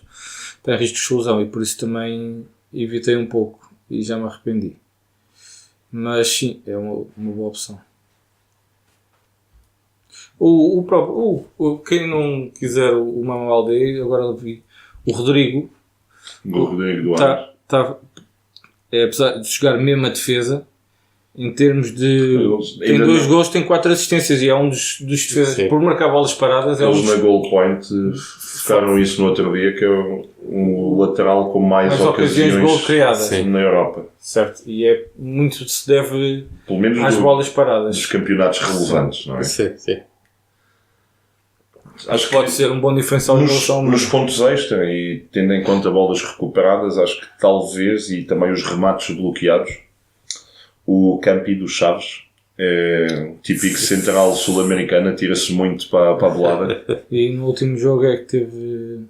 Tem risco de exclusão e por isso também evitei um pouco e já me arrependi. Mas sim, é uma boa opção. Quem não quiser o Mama Baldé, agora vi o Rodrigo. O Rodrigo do apesar de jogar mesmo a defesa, em termos de. Tem 2 gols, tem 4 assistências e é um dos defesas. Por marcar bolas paradas. Eles na Goal Point ficaram isso no outro dia, que é um lateral com mais ocasiões de gol criadas na Europa. Certo, e muito se deve pelo menos às bolas paradas. Dos campeonatos relevantes, não é? Sim. Acho que pode ser um bom diferencial em relação nos pontos extra e tendo em conta bolas recuperadas, acho que talvez, e também os remates bloqueados, o Campi do Chaves é típico central sul-americana, tira-se muito para a bolada. E no último jogo é que teve,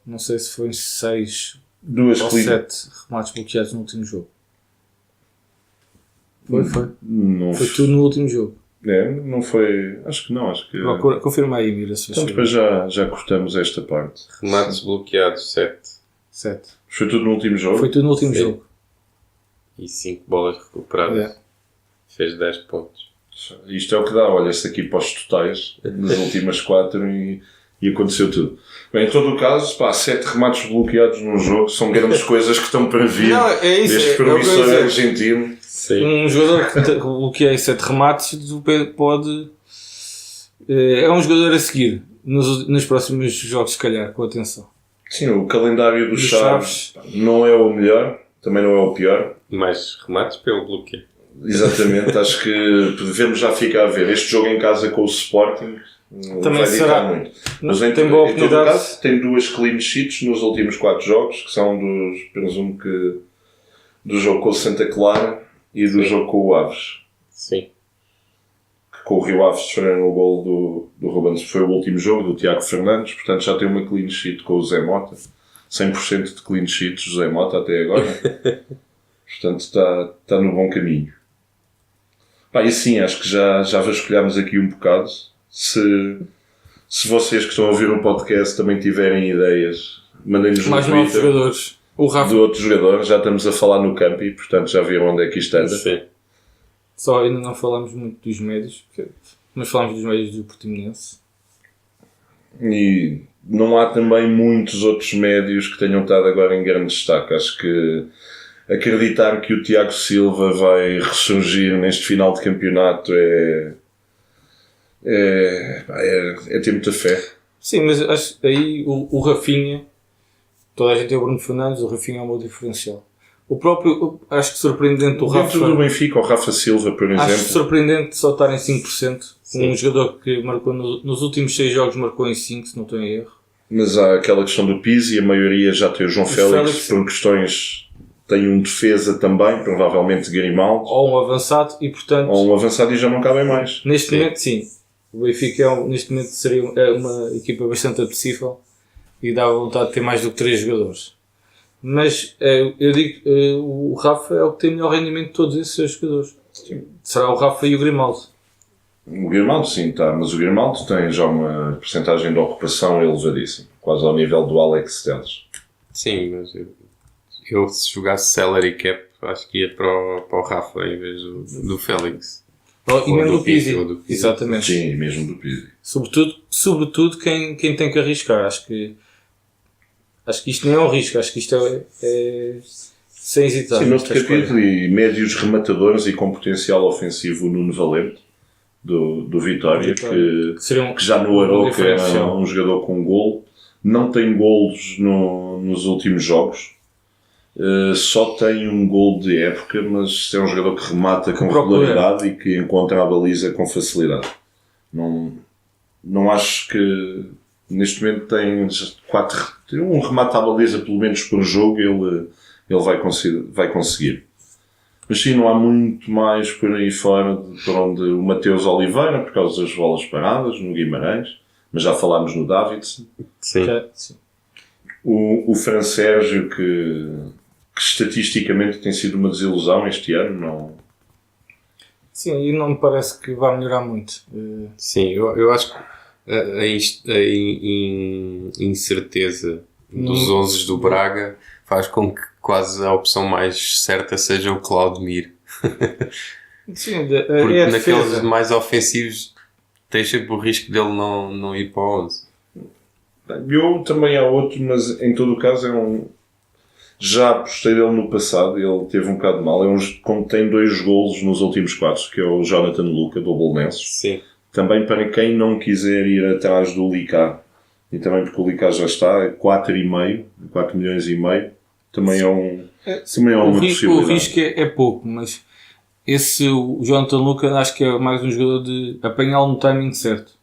não sei se foi 6 ou 7 remates bloqueados no último jogo. Foi. Foi tudo no último jogo. Não foi. Acho que não. Confirma aí, Mira. Então depois já cortamos esta parte. Remates bloqueados, 7. Foi tudo no último jogo? Foi tudo no último jogo. E 5 bolas recuperadas. Fez 10 pontos. Isto é o que dá. Olha-se aqui para os totais nas últimas 4 e aconteceu tudo. Bem, em todo o caso, 7 remates bloqueados num jogo são grandes coisas que estão para vir. Não, é isso. Deste promissor argentino. Sim. Um jogador que bloqueia 7 remates pode. É um jogador a seguir nos próximos jogos, se calhar, com atenção. Sim, o calendário do Chaves não é o melhor, também não é o pior. Mais remates pelo bloqueio. Exatamente, acho que devemos já ficar a ver. Este jogo em casa com o Sporting também vai ditar muito. Mas em todo o caso, tem 2 clean sheets nos últimos 4 jogos, que são presumo que do jogo com o Santa Clara e do jogo com o Aves. Sim. Que com o Rio Aves sofreram o gol do Ruben, foi o último jogo do Tiago Fernandes, portanto já tem uma clean sheet com o Zé Mota. 100% de clean sheets do Zé Mota até agora. Portanto está no bom caminho. E sim, acho que já vasculhámos aqui um bocado. Se vocês que estão a ouvir um podcast também tiverem ideias, mandem-nos no Twitter. Mais novos jogadores. O Rafa. Do outro jogador, já estamos a falar no Campi, portanto já viram onde é que isto anda. Sim. Só ainda não falamos muito dos médios. mas falámos dos médios do Portimonense. E não há também muitos outros médios que tenham estado agora em grande destaque. Acho que acreditar que o Tiago Silva vai ressurgir neste final de campeonato é ter muita fé. Sim, mas acho aí o Rafinha, toda a gente é o Bruno Fernandes, o Rafinha é o meu diferencial. O próprio, acho que surpreendente o Rafa. Dentro do Benfica, o Rafa Silva, por exemplo. Acho surpreendente só estar em 5%. Sim. Um jogador que marcou nos últimos 6 jogos marcou em 5, se não estou em erro. Mas há aquela questão do Pizzi, a maioria já tem o João Félix, por questões. Tem um defesa também, provavelmente Grimaldo. Ou um avançado e portanto. Ou um avançado e já não cabem mais. Neste momento, sim. O Benfica neste momento seria uma equipa bastante apetecível e dá vontade de ter mais do que 3 jogadores. Mas eu digo o Rafa é o que tem melhor rendimento de todos esses jogadores. Sim. Será o Rafa e o Grimaldo. O Grimaldo sim, tá, mas o Grimaldo tem já uma percentagem de ocupação elevadíssima, quase ao nível do Alex Telles. Sim, mas eu se jogasse salary cap, acho que ia para o Rafa em vez do Félix. E mesmo do Pizzi. Exatamente. Sim, mesmo do Pizzi. Sobretudo quem tem que arriscar. Acho que isto nem é um risco, acho que isto é sem hesitar. Sim, no outro capítulo, e médios rematadores e com potencial ofensivo, o Nuno Valente, do Vitória, que já no Aroca é um jogador com golo. Não tem golos nos últimos jogos. Só tem um golo de época, mas é um jogador que remata com regularidade e que encontra a baliza com facilidade. Não acho que neste momento tem um remate à baliza pelo menos por jogo, ele vai conseguir. Mas sim, não há muito mais por aí fora por onde o Mateus Oliveira, por causa das bolas paradas, no Guimarães, mas já falámos no Davidson. Sim. O Fran Sérgio, que estatisticamente tem sido uma desilusão este ano, não... Sim, e não me parece que vai melhorar muito. Sim, eu acho que a incerteza dos 11 do Braga faz com que quase a opção mais certa seja o Claudemir. Sim, porque naqueles mais ofensivos tens sempre o risco dele não ir para o 11. Eu também há outro, mas em todo o caso já apostei dele no passado, ele teve um bocado mal. Como tem 2 golos nos últimos 4, que é o Jonathan Luca, do Bolonenses. Sim. Também para quem não quiser ir atrás do Licá, e também porque o Licá já está, 4 milhões e meio, também é uma possibilidade. O risco é pouco, mas o Jonathan Luca acho que é mais um jogador de apanhá-lo no timing certo.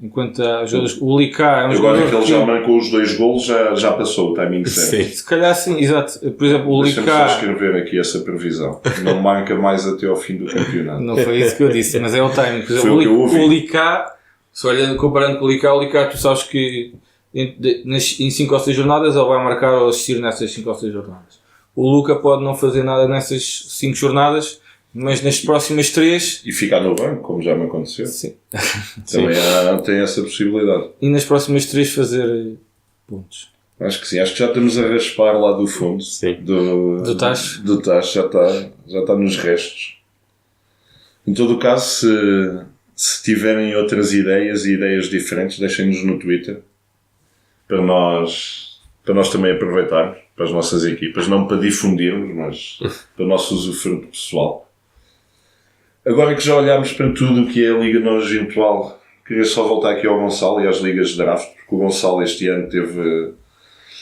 Enquanto há jogadores, o Licá é um jogador agora que ele já marcou os 2 golos, já passou o timing certo. Sim. Se calhar sim, exato. Por exemplo, o Licá... Deixa-me só escrever aqui essa previsão. Não marca mais até ao fim do campeonato. Não foi isso que eu disse, mas é o timing. Por exemplo, o Licá, comparando com o Licá, tu sabes que em 5 ou 6 jornadas ele vai marcar ou assistir nessas 5 ou 6 jornadas. O Luca pode não fazer nada nessas 5 jornadas, mas nas próximas 3... E ficar no banco, como já me aconteceu. Sim. Também tem essa possibilidade. E nas próximas 3 fazer pontos. Acho que sim. Acho que já estamos a raspar lá do fundo. Sim. Do tacho. Do tacho, já está nos restos. Em todo o caso, se tiverem outras ideias e ideias diferentes, deixem-nos no Twitter. Para nós também aproveitarmos, para as nossas equipas. Não para difundirmos, mas para o nosso usufruto pessoal. Agora que já olhámos para tudo o que é a Liga Nós Virtual, queria só voltar aqui ao Gonçalo e às ligas de draft, porque o Gonçalo este ano teve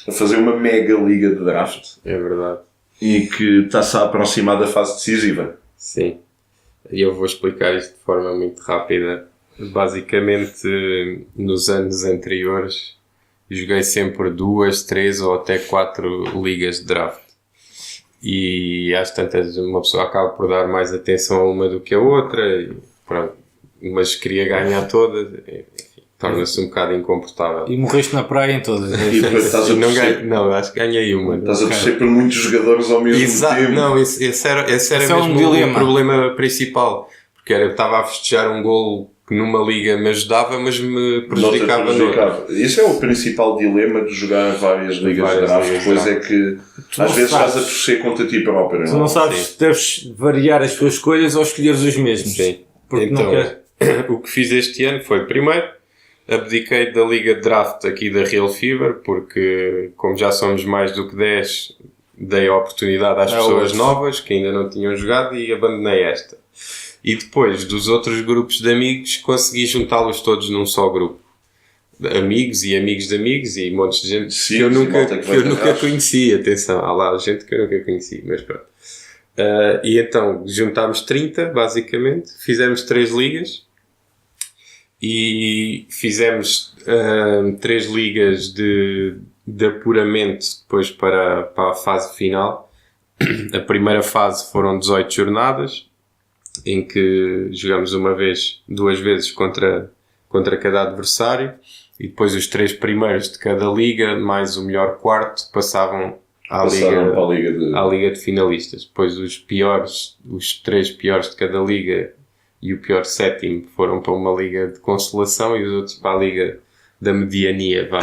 a fazer uma mega liga de draft. É verdade. E que está-se a aproximar da fase decisiva. Sim. E eu vou explicar isto de forma muito rápida. Basicamente, nos anos anteriores, joguei sempre 2, 3 ou até 4 ligas de draft. E às tantas uma pessoa acaba por dar mais atenção a uma do que a outra, e pronto, mas queria ganhar todas, torna-se um bocado incomportável. E morreste na praia em todas. Não, acho que ganhei uma. Estás a torcer por muitos jogadores ao mesmo tempo. Não, esse era mesmo o problema principal, porque eu estava a festejar um golo que numa liga me ajudava, mas me prejudicava noutra. Isso é o principal dilema de jogar várias ligas de draft, pois é que às vezes estás a torcer contra ti próprio. Tu não sabes se deves variar as tuas escolhas ou escolheres os mesmos. Sim. Porque então, o que fiz este ano foi, primeiro, abdiquei da Liga de Draft aqui da Real Fever, porque como já somos mais do que 10, dei a oportunidade às pessoas novas que ainda não tinham jogado e abandonei esta. E depois dos outros grupos de amigos, consegui juntá-los todos num só grupo. Amigos e amigos de amigos e montes de gente que eu nunca conheci. Atenção, há lá gente que eu nunca conheci, mas pronto. E então juntámos 30, basicamente, fizemos 3 ligas e fizemos 3 ligas de apuramento depois para a fase final. A primeira fase foram 18 jornadas, em que jogamos duas vezes contra cada adversário, e depois os 3 primeiros de cada liga, mais o melhor quarto, passavam à liga de finalistas. Depois os 3 piores de cada liga e o pior sétimo foram para uma liga de consolação e os outros para a liga da mediania, vá.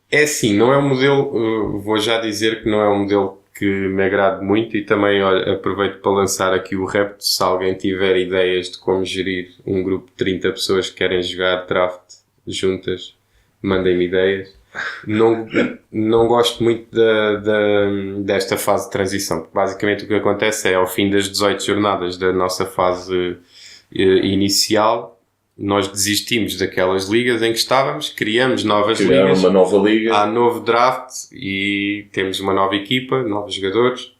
É assim, não é um modelo, vou já dizer que não é um modelo que me agrade muito, e também aproveito para lançar aqui o repto, se alguém tiver ideias de como gerir um grupo de 30 pessoas que querem jogar draft juntas, mandem-me ideias. Não gosto muito desta fase de transição, porque basicamente o que acontece é, ao fim das 18 jornadas da nossa fase inicial, nós desistimos daquelas ligas em que estávamos, criamos novas ligas, uma nova liga, há novo draft e temos uma nova equipa, novos jogadores,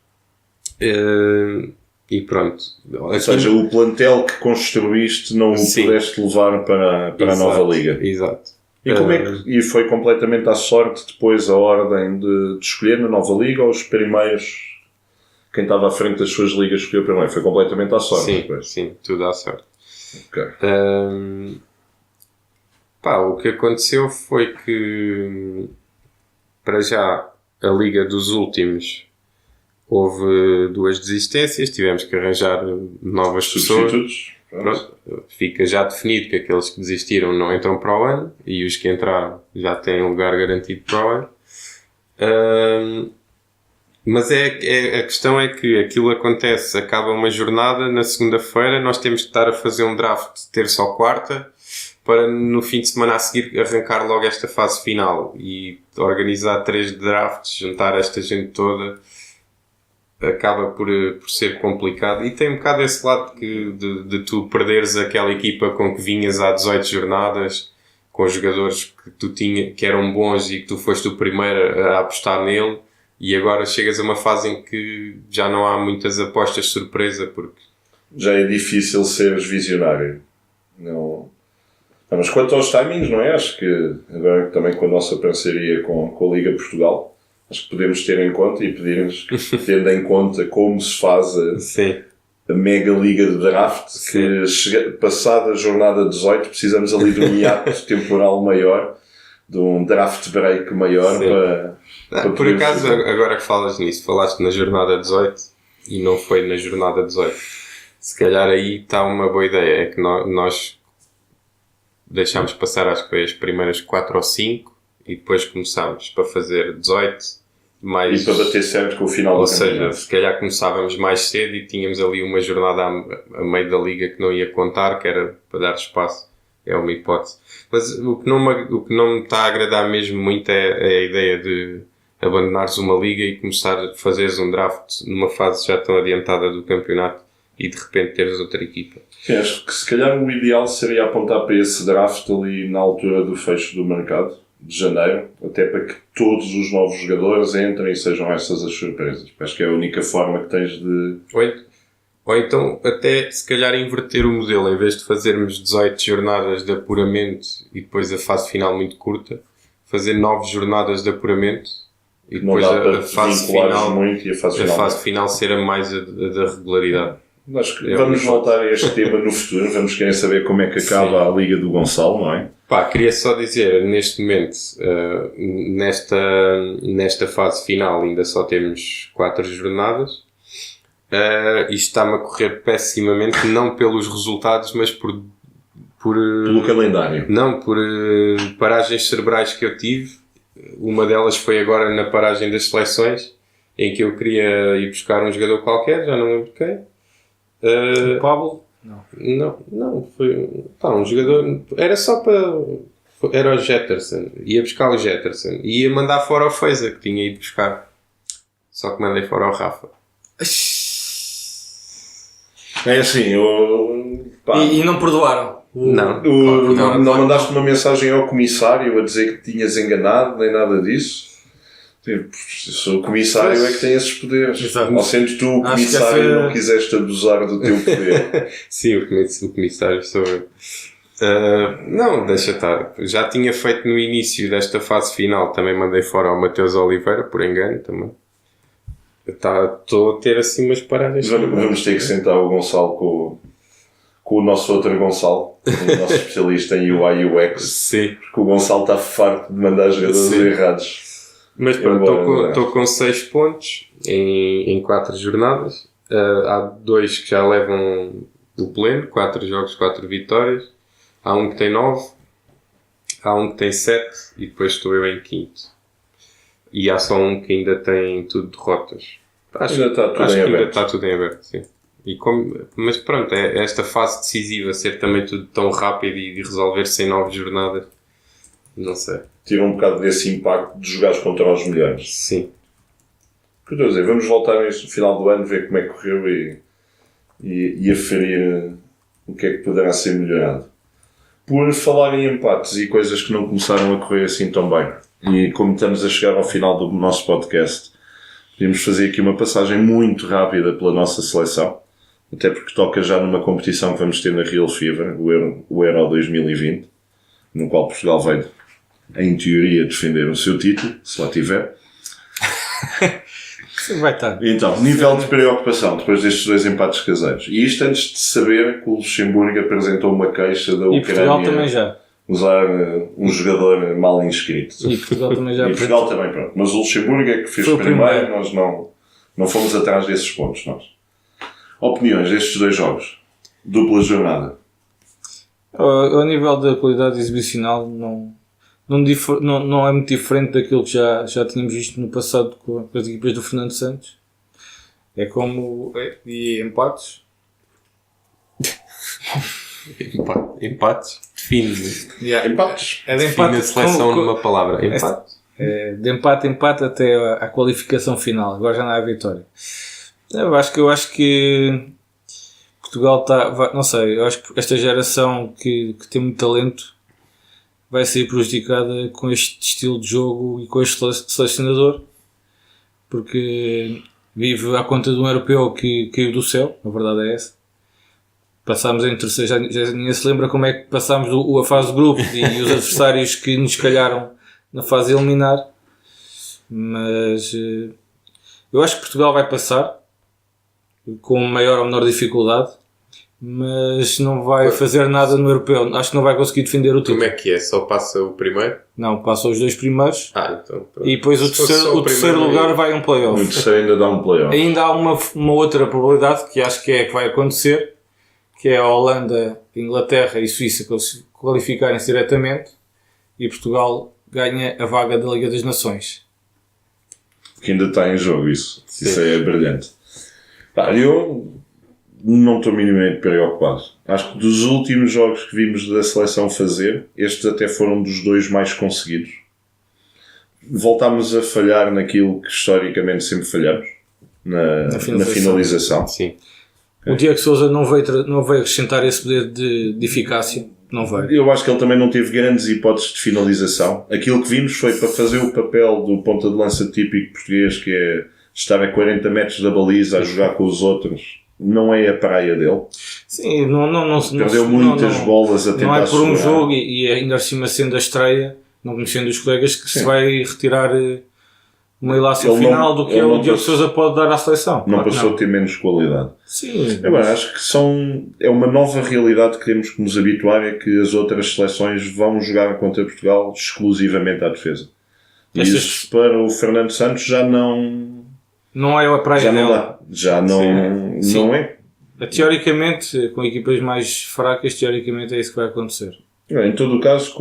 e pronto. Ou seja, o plantel que construíste não o pudeste levar para a nova liga. Exato. E como é que, e foi completamente à sorte depois a ordem de escolher na nova liga, ou os primeiros, quem estava à frente das suas ligas escolheu primeiro? Foi completamente à sorte? Sim, tudo à sorte. Okay. O que aconteceu foi que, para já, a liga dos últimos houve 2 desistências, tivemos que arranjar novas pessoas. Pronto, fica já definido que aqueles que desistiram não entram para o ano e os que entraram já têm lugar garantido para o ano. Mas a questão é que aquilo acontece, acaba uma jornada, na segunda-feira nós temos que estar a fazer um draft terça ou quarta para no fim de semana a seguir arrancar logo esta fase final e organizar 3 drafts, juntar esta gente toda, acaba por ser complicado. E tem um bocado esse lado de tu perderes aquela equipa com que vinhas há 18 jornadas, com jogadores que tu que eram bons e que tu foste o primeiro a apostar nele. E agora chegas a uma fase em que já não há muitas apostas de surpresa, porque já é difícil seres visionário. Não. Mas quanto aos timings, não é? Acho que agora também com a nossa parceria com a Liga Portugal, acho que podemos ter em conta e pedir-nos que, tendo em conta como se faz a mega liga de draft, que passada a jornada 18 precisamos ali de um hiato temporal maior, de um draft break maior para por acaso, agora que falas nisso, falaste na jornada 18 e não foi na jornada 18. Se calhar aí está uma boa ideia. É que nós deixámos passar, acho que foi as primeiras 4 ou 5 e depois começámos para fazer 18 mais... E para bater certo com o final do campeonato. Ou seja, se calhar começávamos mais cedo e tínhamos ali uma jornada a meio da liga que não ia contar, que era para dar espaço. É uma hipótese. Mas o que não me está a agradar mesmo muito é a ideia de abandonares uma liga e começar a fazeres um draft numa fase já tão adiantada do campeonato e de repente teres outra equipa. Sim, acho que se calhar o ideal seria apontar para esse draft ali na altura do fecho do mercado, de janeiro, até para que todos os novos jogadores entrem e sejam essas as surpresas. Acho que é a única forma que tens de... Ou então até se calhar inverter o modelo, em vez de fazermos 18 jornadas de apuramento e depois a fase final muito curta, fazer 9 jornadas de apuramento e depois a fase final muito e a fase final ser a mais a da regularidade. Acho que vamos voltar a este tema no futuro, vamos querer saber como é que acaba a Liga do Gonçalo, não é? Queria só dizer, neste momento, nesta fase final ainda só temos 4 jornadas. Isto está-me a correr pessimamente, não pelos resultados, mas pelo calendário. Não, por paragens cerebrais que eu tive. Uma delas foi agora na paragem das seleções, em que eu queria ir buscar um jogador qualquer, já não lembro quem. Pablo? Não, foi um jogador. Era só para. Era o Jetterson. Ia buscar o Jetterson. E ia mandar fora o Feza, que tinha ido buscar. Só que mandei fora o Rafa. É assim, E não perdoaram? Não mandaste uma mensagem ao comissário a dizer que tinhas enganado, nem nada disso? Tipo, o comissário é que tem esses poderes. Exato. Ou sendo tu o comissário não quiseste abusar do teu poder. Sim, o comissário sou eu. Não, deixa estar. Já tinha feito no início desta fase final, também mandei fora ao Mateus Oliveira, por engano também. Estou a ter assim umas paradas. Vamos ter que sentar o Gonçalo com o nosso outro Gonçalo, o nosso especialista em UI e UX. Sim. Porque o Gonçalo está farto de mandar jogadores errados. Mas pronto, estou com 6 pontos em 4 jornadas. Há 2 que já levam o pleno, 4 jogos, 4 vitórias. Há um que tem 9, há um que tem 7 e depois estou eu em 5º. E há só um que ainda tem tudo derrotas. Acho que ainda está tudo em aberto, sim. Mas pronto, é esta fase decisiva ser também tudo tão rápido e resolver-se em 9 jornadas. Não sei. Tira um bocado desse impacto de jogares contra os melhores. Sim. O que eu estou a dizer, vamos voltar no final do ano, ver como é que correu e aferir o que é que poderá ser melhorado. Por falar em empates e coisas que não começaram a correr assim tão bem, e como estamos a chegar ao final do nosso podcast, podemos fazer aqui uma passagem muito rápida pela nossa seleção, até porque toca já numa competição que vamos ter na Real Fever, o Euro 2020, no qual Portugal vai, em teoria, defender o seu título, se lá tiver. Vai estar. Então, nível de preocupação depois destes 2 empates caseiros. E isto antes de saber que o Luxemburgo apresentou uma queixa da Ucrânia. E Portugal também já. Usar um jogador mal inscrito. E Portugal também já. E Portugal também, pronto. Mas o Luxemburgo é que fez primeiro, nós não fomos atrás desses pontos, nós. Opiniões destes 2 jogos? Dupla jornada. Ao nível da qualidade exibicional, não é muito diferente daquilo que já tínhamos visto no passado com as equipas do Fernando Santos. É como... E empates? Empates? Define. Empates. É de Define empate. a seleção numa palavra. Empate? De empate até à qualificação final. Agora já não há vitória. Eu acho que Portugal está... Não sei, eu acho que esta geração que tem muito talento vai ser prejudicada com este estilo de jogo e com este selecionador, porque vive à conta de um europeu que caiu do céu, a verdade é essa. Passámos em terceiro, já ninguém se lembra como é que passámos a fase de grupos e os adversários que nos calharam na fase a eliminar, mas eu acho que Portugal vai passar com maior ou menor dificuldade, mas não vai fazer nada no europeu. Acho que não vai conseguir defender o título. Como é que é? Só passa o primeiro? Não, passa os 2 primeiros. Então pronto. E depois o terceiro lugar vai a um playoff. O terceiro ainda dá um playoff. Ainda há uma outra probabilidade que acho que é que vai acontecer, que é a Holanda, Inglaterra e Suíça qualificarem-se diretamente e Portugal ganha a vaga da Liga das Nações. Que ainda está em jogo isso. Sim. Isso é brilhante. Eu não estou minimamente preocupado. Acho que dos últimos jogos que vimos da seleção fazer, estes até foram dos 2 mais conseguidos. Voltámos a falhar naquilo que historicamente sempre falhamos, na finalização. Sim. O Diego Sousa não veio acrescentar esse poder de eficácia. Não veio. Eu acho que ele também não teve grandes hipóteses de finalização. Aquilo que vimos foi para fazer o papel do ponta de lança típico português, que é estar a 40 metros da baliza a jogar com os outros. Não é a praia dele. Sim, perdeu muitas bolas a tentar. Não é por um jogo e ainda acima sendo a estreia, não conhecendo os colegas, que se vai retirar uma ilação final do que o Diego Sousa pode dar à seleção. Não passou a ter menos qualidade. Sim. Acho que é uma nova realidade que temos que nos habituar, é que as outras seleções vão jogar contra Portugal exclusivamente à defesa. E isso para o Fernando Santos já não é a praia já dele. Não dá. Já não é. Teoricamente, com equipas mais fracas, teoricamente é isso que vai acontecer. Em todo o caso,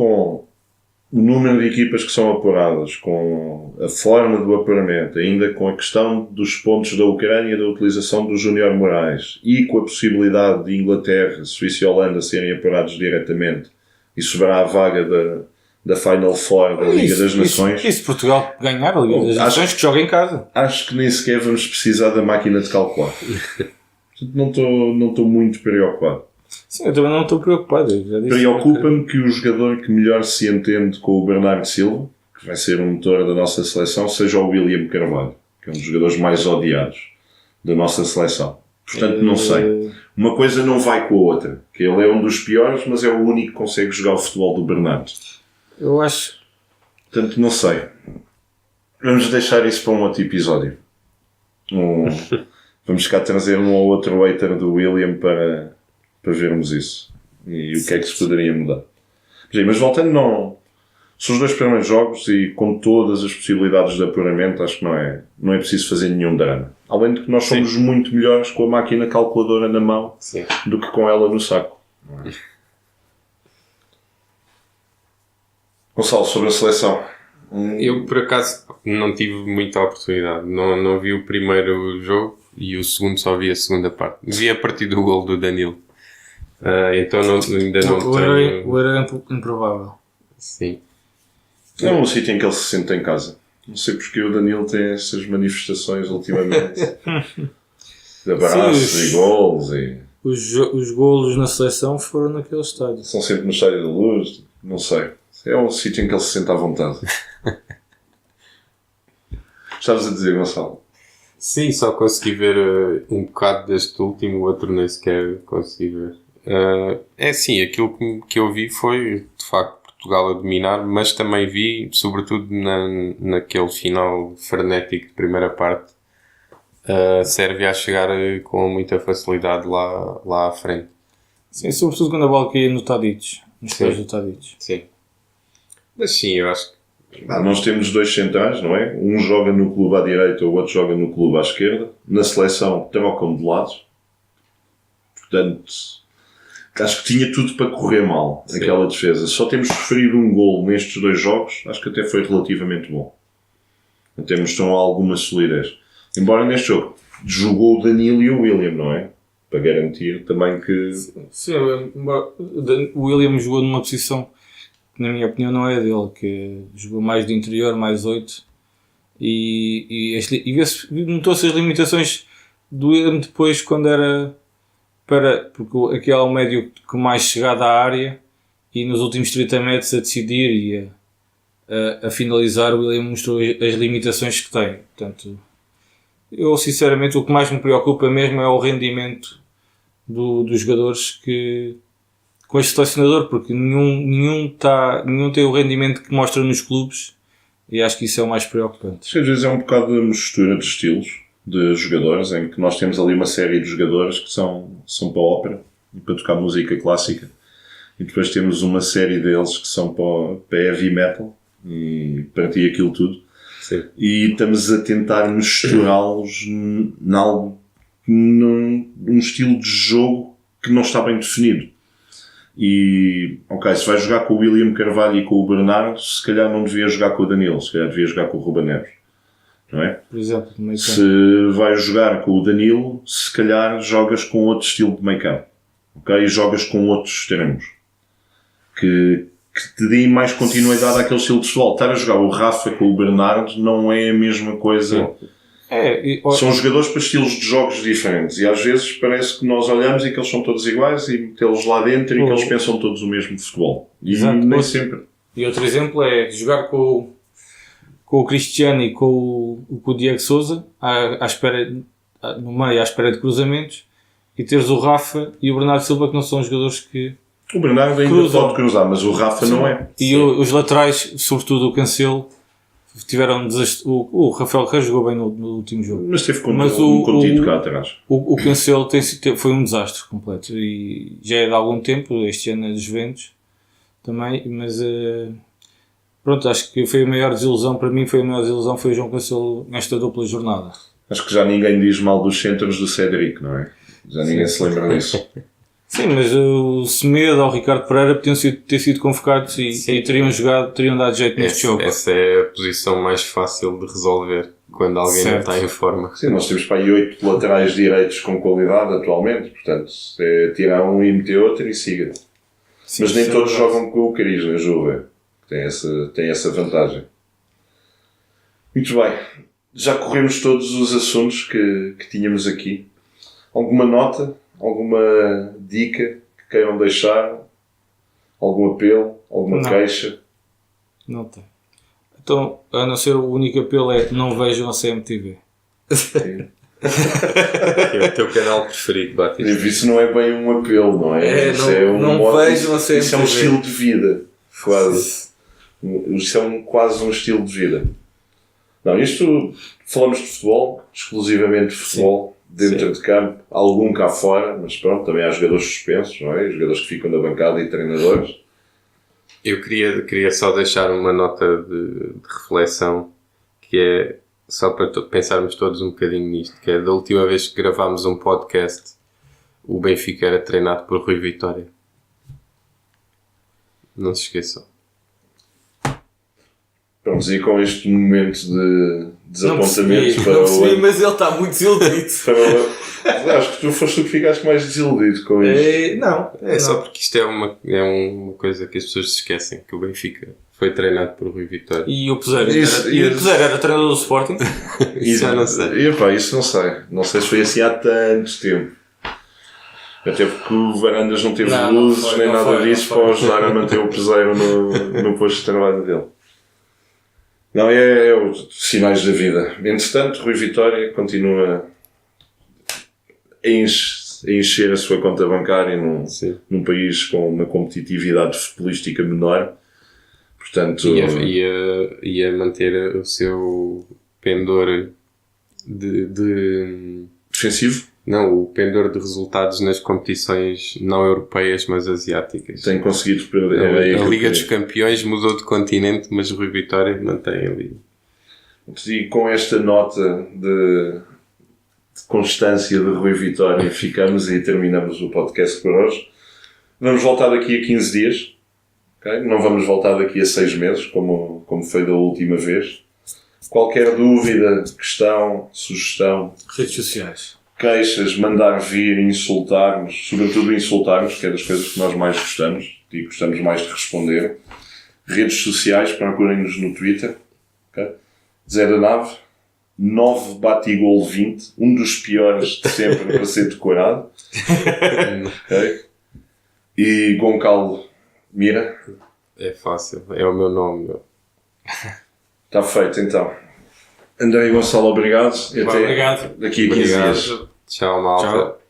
o número de equipas que são apuradas, com a forma do apuramento, ainda com a questão dos pontos da Ucrânia, da utilização do Júnior Moraes e com a possibilidade de Inglaterra, Suíça e Holanda serem apurados diretamente e sobrar a vaga da Final Four da Liga das Nações. E se Portugal ganhar a Liga das Nações, que joga em casa? Acho que nem sequer vamos precisar da máquina de calcular. Não estou muito preocupado. Sim, eu também não estou preocupado. Preocupa-me que o jogador que melhor se entende com o Bernardo Silva, que vai ser um motor da nossa seleção, seja o William Carvalho, que é um dos jogadores mais odiados da nossa seleção. Portanto, não sei. Uma coisa não vai com a outra. Que ele é um dos piores, mas é o único que consegue jogar o futebol do Bernardo. Eu acho... Portanto, não sei. Vamos deixar isso para um outro episódio. Vamos cá trazer um ou outro hater do William para vermos isso. E o que é que se poderia mudar. Mas voltando, não... São os 2 primeiros jogos e com todas as possibilidades de apuramento, acho que não é preciso fazer nenhum drama. Além de que nós somos muito melhores com a máquina calculadora na mão do que com ela no saco. Gonçalo, sobre a seleção. Eu, por acaso, não tive muita oportunidade. Não vi o primeiro jogo e o segundo só vi a segunda parte. Vi a partir do gol do Danilo. Então ainda não tenho... O era improvável. Sim. É um sítio em que ele se sente em casa. Não sei porque o Danilo tem essas manifestações ultimamente. De abraços e golos. Os golos na seleção foram naquele estádio. São sempre no Estádio da Luz. Não sei. É um sítio em que ele se sente à vontade. Estavas a dizer, Gonçalo? Sim, só consegui ver um bocado deste último, o outro nem sequer consegui ver. É sim, aquilo que eu vi foi, de facto, Portugal a dominar, mas também vi, sobretudo naquele final frenético de primeira parte, a Sérvia a chegar com muita facilidade lá à frente. Sim, sobretudo quando a bola caía no Tadic, nos pés do Tadic. Sim. Mas sim, eu acho que... Nós temos 2 centrais, não é? Um joga no clube à direita, o outro joga no clube à esquerda. Na seleção trocam de lados. Portanto, acho que tinha tudo para correr mal, aquela defesa. Só temos sofrido um golo nestes 2 jogos, acho que até foi relativamente bom. Até mostrou alguma solidez. Embora neste jogo jogou o Danilo e o William, não é? Para garantir também que... Sim, o William jogou numa posição que, na minha opinião, não é dele, que jogou mais de interior, mais 8. E notou-se as limitações do William depois, quando era... porque aquele é o médio com mais chegada à área e nos últimos 30 metros a decidir e a finalizar, o William mostrou as limitações que tem. Portanto, eu sinceramente o que mais me preocupa mesmo é o rendimento dos jogadores com este selecionador, porque nenhum tem o rendimento que mostra nos clubes e acho que isso é o mais preocupante. Às vezes é um bocado de mistura de estilos de jogadores, em que nós temos ali uma série de jogadores que são para a ópera e para tocar música clássica, e depois temos uma série deles que são para heavy metal e para ti aquilo tudo. Sim. E estamos a tentar misturá-los num estilo de jogo que não está bem definido. E, ok, se vai jogar com o William Carvalho e com o Bernardo, se calhar não devia jogar com o Danilo, se calhar devia jogar com o Ruben Neves. Não é? Por exemplo, se vai jogar com o Danilo, se calhar jogas com outro estilo de make-up, ok? E jogas com outros extremos que te deem mais continuidade àquele estilo de futebol. Estar a jogar o Rafa com o Bernardo não é a mesma coisa. São jogadores para estilos de jogos diferentes e às vezes parece que nós olhamos e que eles são todos iguais e metê-los lá dentro e que eles pensam todos o mesmo futebol. E nem sempre. E outro exemplo é jogar com o Cristiano e com o Diego Sousa no meio à espera de cruzamentos, e teres o Rafa e o Bernardo Silva, que não são jogadores que o Bernardo ainda pode cruzar, mas o Rafa não é. E os laterais, sobretudo o Cancelo, tiveram desastre. O Rafael Reis jogou bem no último jogo, mas teve contido cá atrás. O Cancelo foi um desastre completo e já é de algum tempo, este ano é dos Juventus também, mas pronto, acho que foi a maior desilusão para mim, foi o João Cancelo nesta dupla jornada. Acho que já ninguém diz mal dos centros do Cédric, não é? Já ninguém se lembra disso. Sim, mas o Semedo ou o Ricardo Pereira podiam ter sido convocados e teriam dado jeito neste jogo. Essa é a posição mais fácil de resolver quando alguém não está em forma. Sim, nós temos para aí 8 laterais direitos com qualidade atualmente, portanto, é tirar um e meter outro e siga. Sim, mas nem todos jogam com o cariz na Juve, tem essa vantagem. Muito bem, já corremos todos os assuntos que tínhamos aqui. Alguma nota? Alguma dica que queiram deixar? Algum apelo? Alguma queixa? Não tem. Então, a não ser o único apelo é não vejam a CMTV. É o teu canal preferido, Batista. Isso não é bem um apelo, não é? Não vejam a CMTV. Isso é um estilo de vida. Quase. Isso é quase um estilo de vida. Não, isto falamos de futebol, exclusivamente de futebol. Sim. Dentro de campo, algum cá fora, mas pronto, também há jogadores suspensos, não é? Jogadores que ficam na bancada e treinadores. Eu queria só deixar uma nota de reflexão, que é só para pensarmos todos um bocadinho nisto, que é da última vez que gravámos um podcast, o Benfica era treinado por Rui Vitória. Não se esqueçam. Pronto, e com este momento de desapontamento mas ele está muito desiludido. Acho que tu foste o que ficaste mais desiludido com isto. Não. Só porque isto é uma coisa que as pessoas se esquecem, que o Benfica foi treinado por Rui Vitória. E o Peseiro era treinador do Sporting? Isso já não sei. Isso não sei. Não sei se foi assim há tanto tempo. Até porque o Varandas não teve luzes nem nada disso para ajudar a manter o Peseiro no posto de trabalho dele. Não, é os sinais da vida. Entretanto, Rui Vitória continua a encher a sua conta bancária num país com uma competitividade futebolística menor. Portanto, e a manter o seu pendor de defensivo? Não, o pendor de resultados nas competições não europeias, mas asiáticas. Tem conseguido... A Liga dos Campeões mudou de continente, mas o Rui Vitória mantém ali. E com esta nota de constância de Rui Vitória ficamos e terminamos o podcast por hoje. Vamos voltar daqui a 15 dias. Okay? Não vamos voltar daqui a 6 meses, como foi da última vez. Qualquer dúvida, questão, sugestão... Redes sociais. Queixas, mandar vir, insultar-nos, sobretudo insultar-nos, que é das coisas que nós mais gostamos e gostamos mais de responder. Redes sociais, procurem-nos no Twitter. Okay? Zé da Nave, 9 Batigol 20, um dos piores de sempre para ser decorado. Okay? E Goncaldo Mira. É fácil, é o meu nome. Está feito então. André e Gonçalo, obrigado. E até obrigado. Daqui a 15 dias. Tchau, malta. Tchau.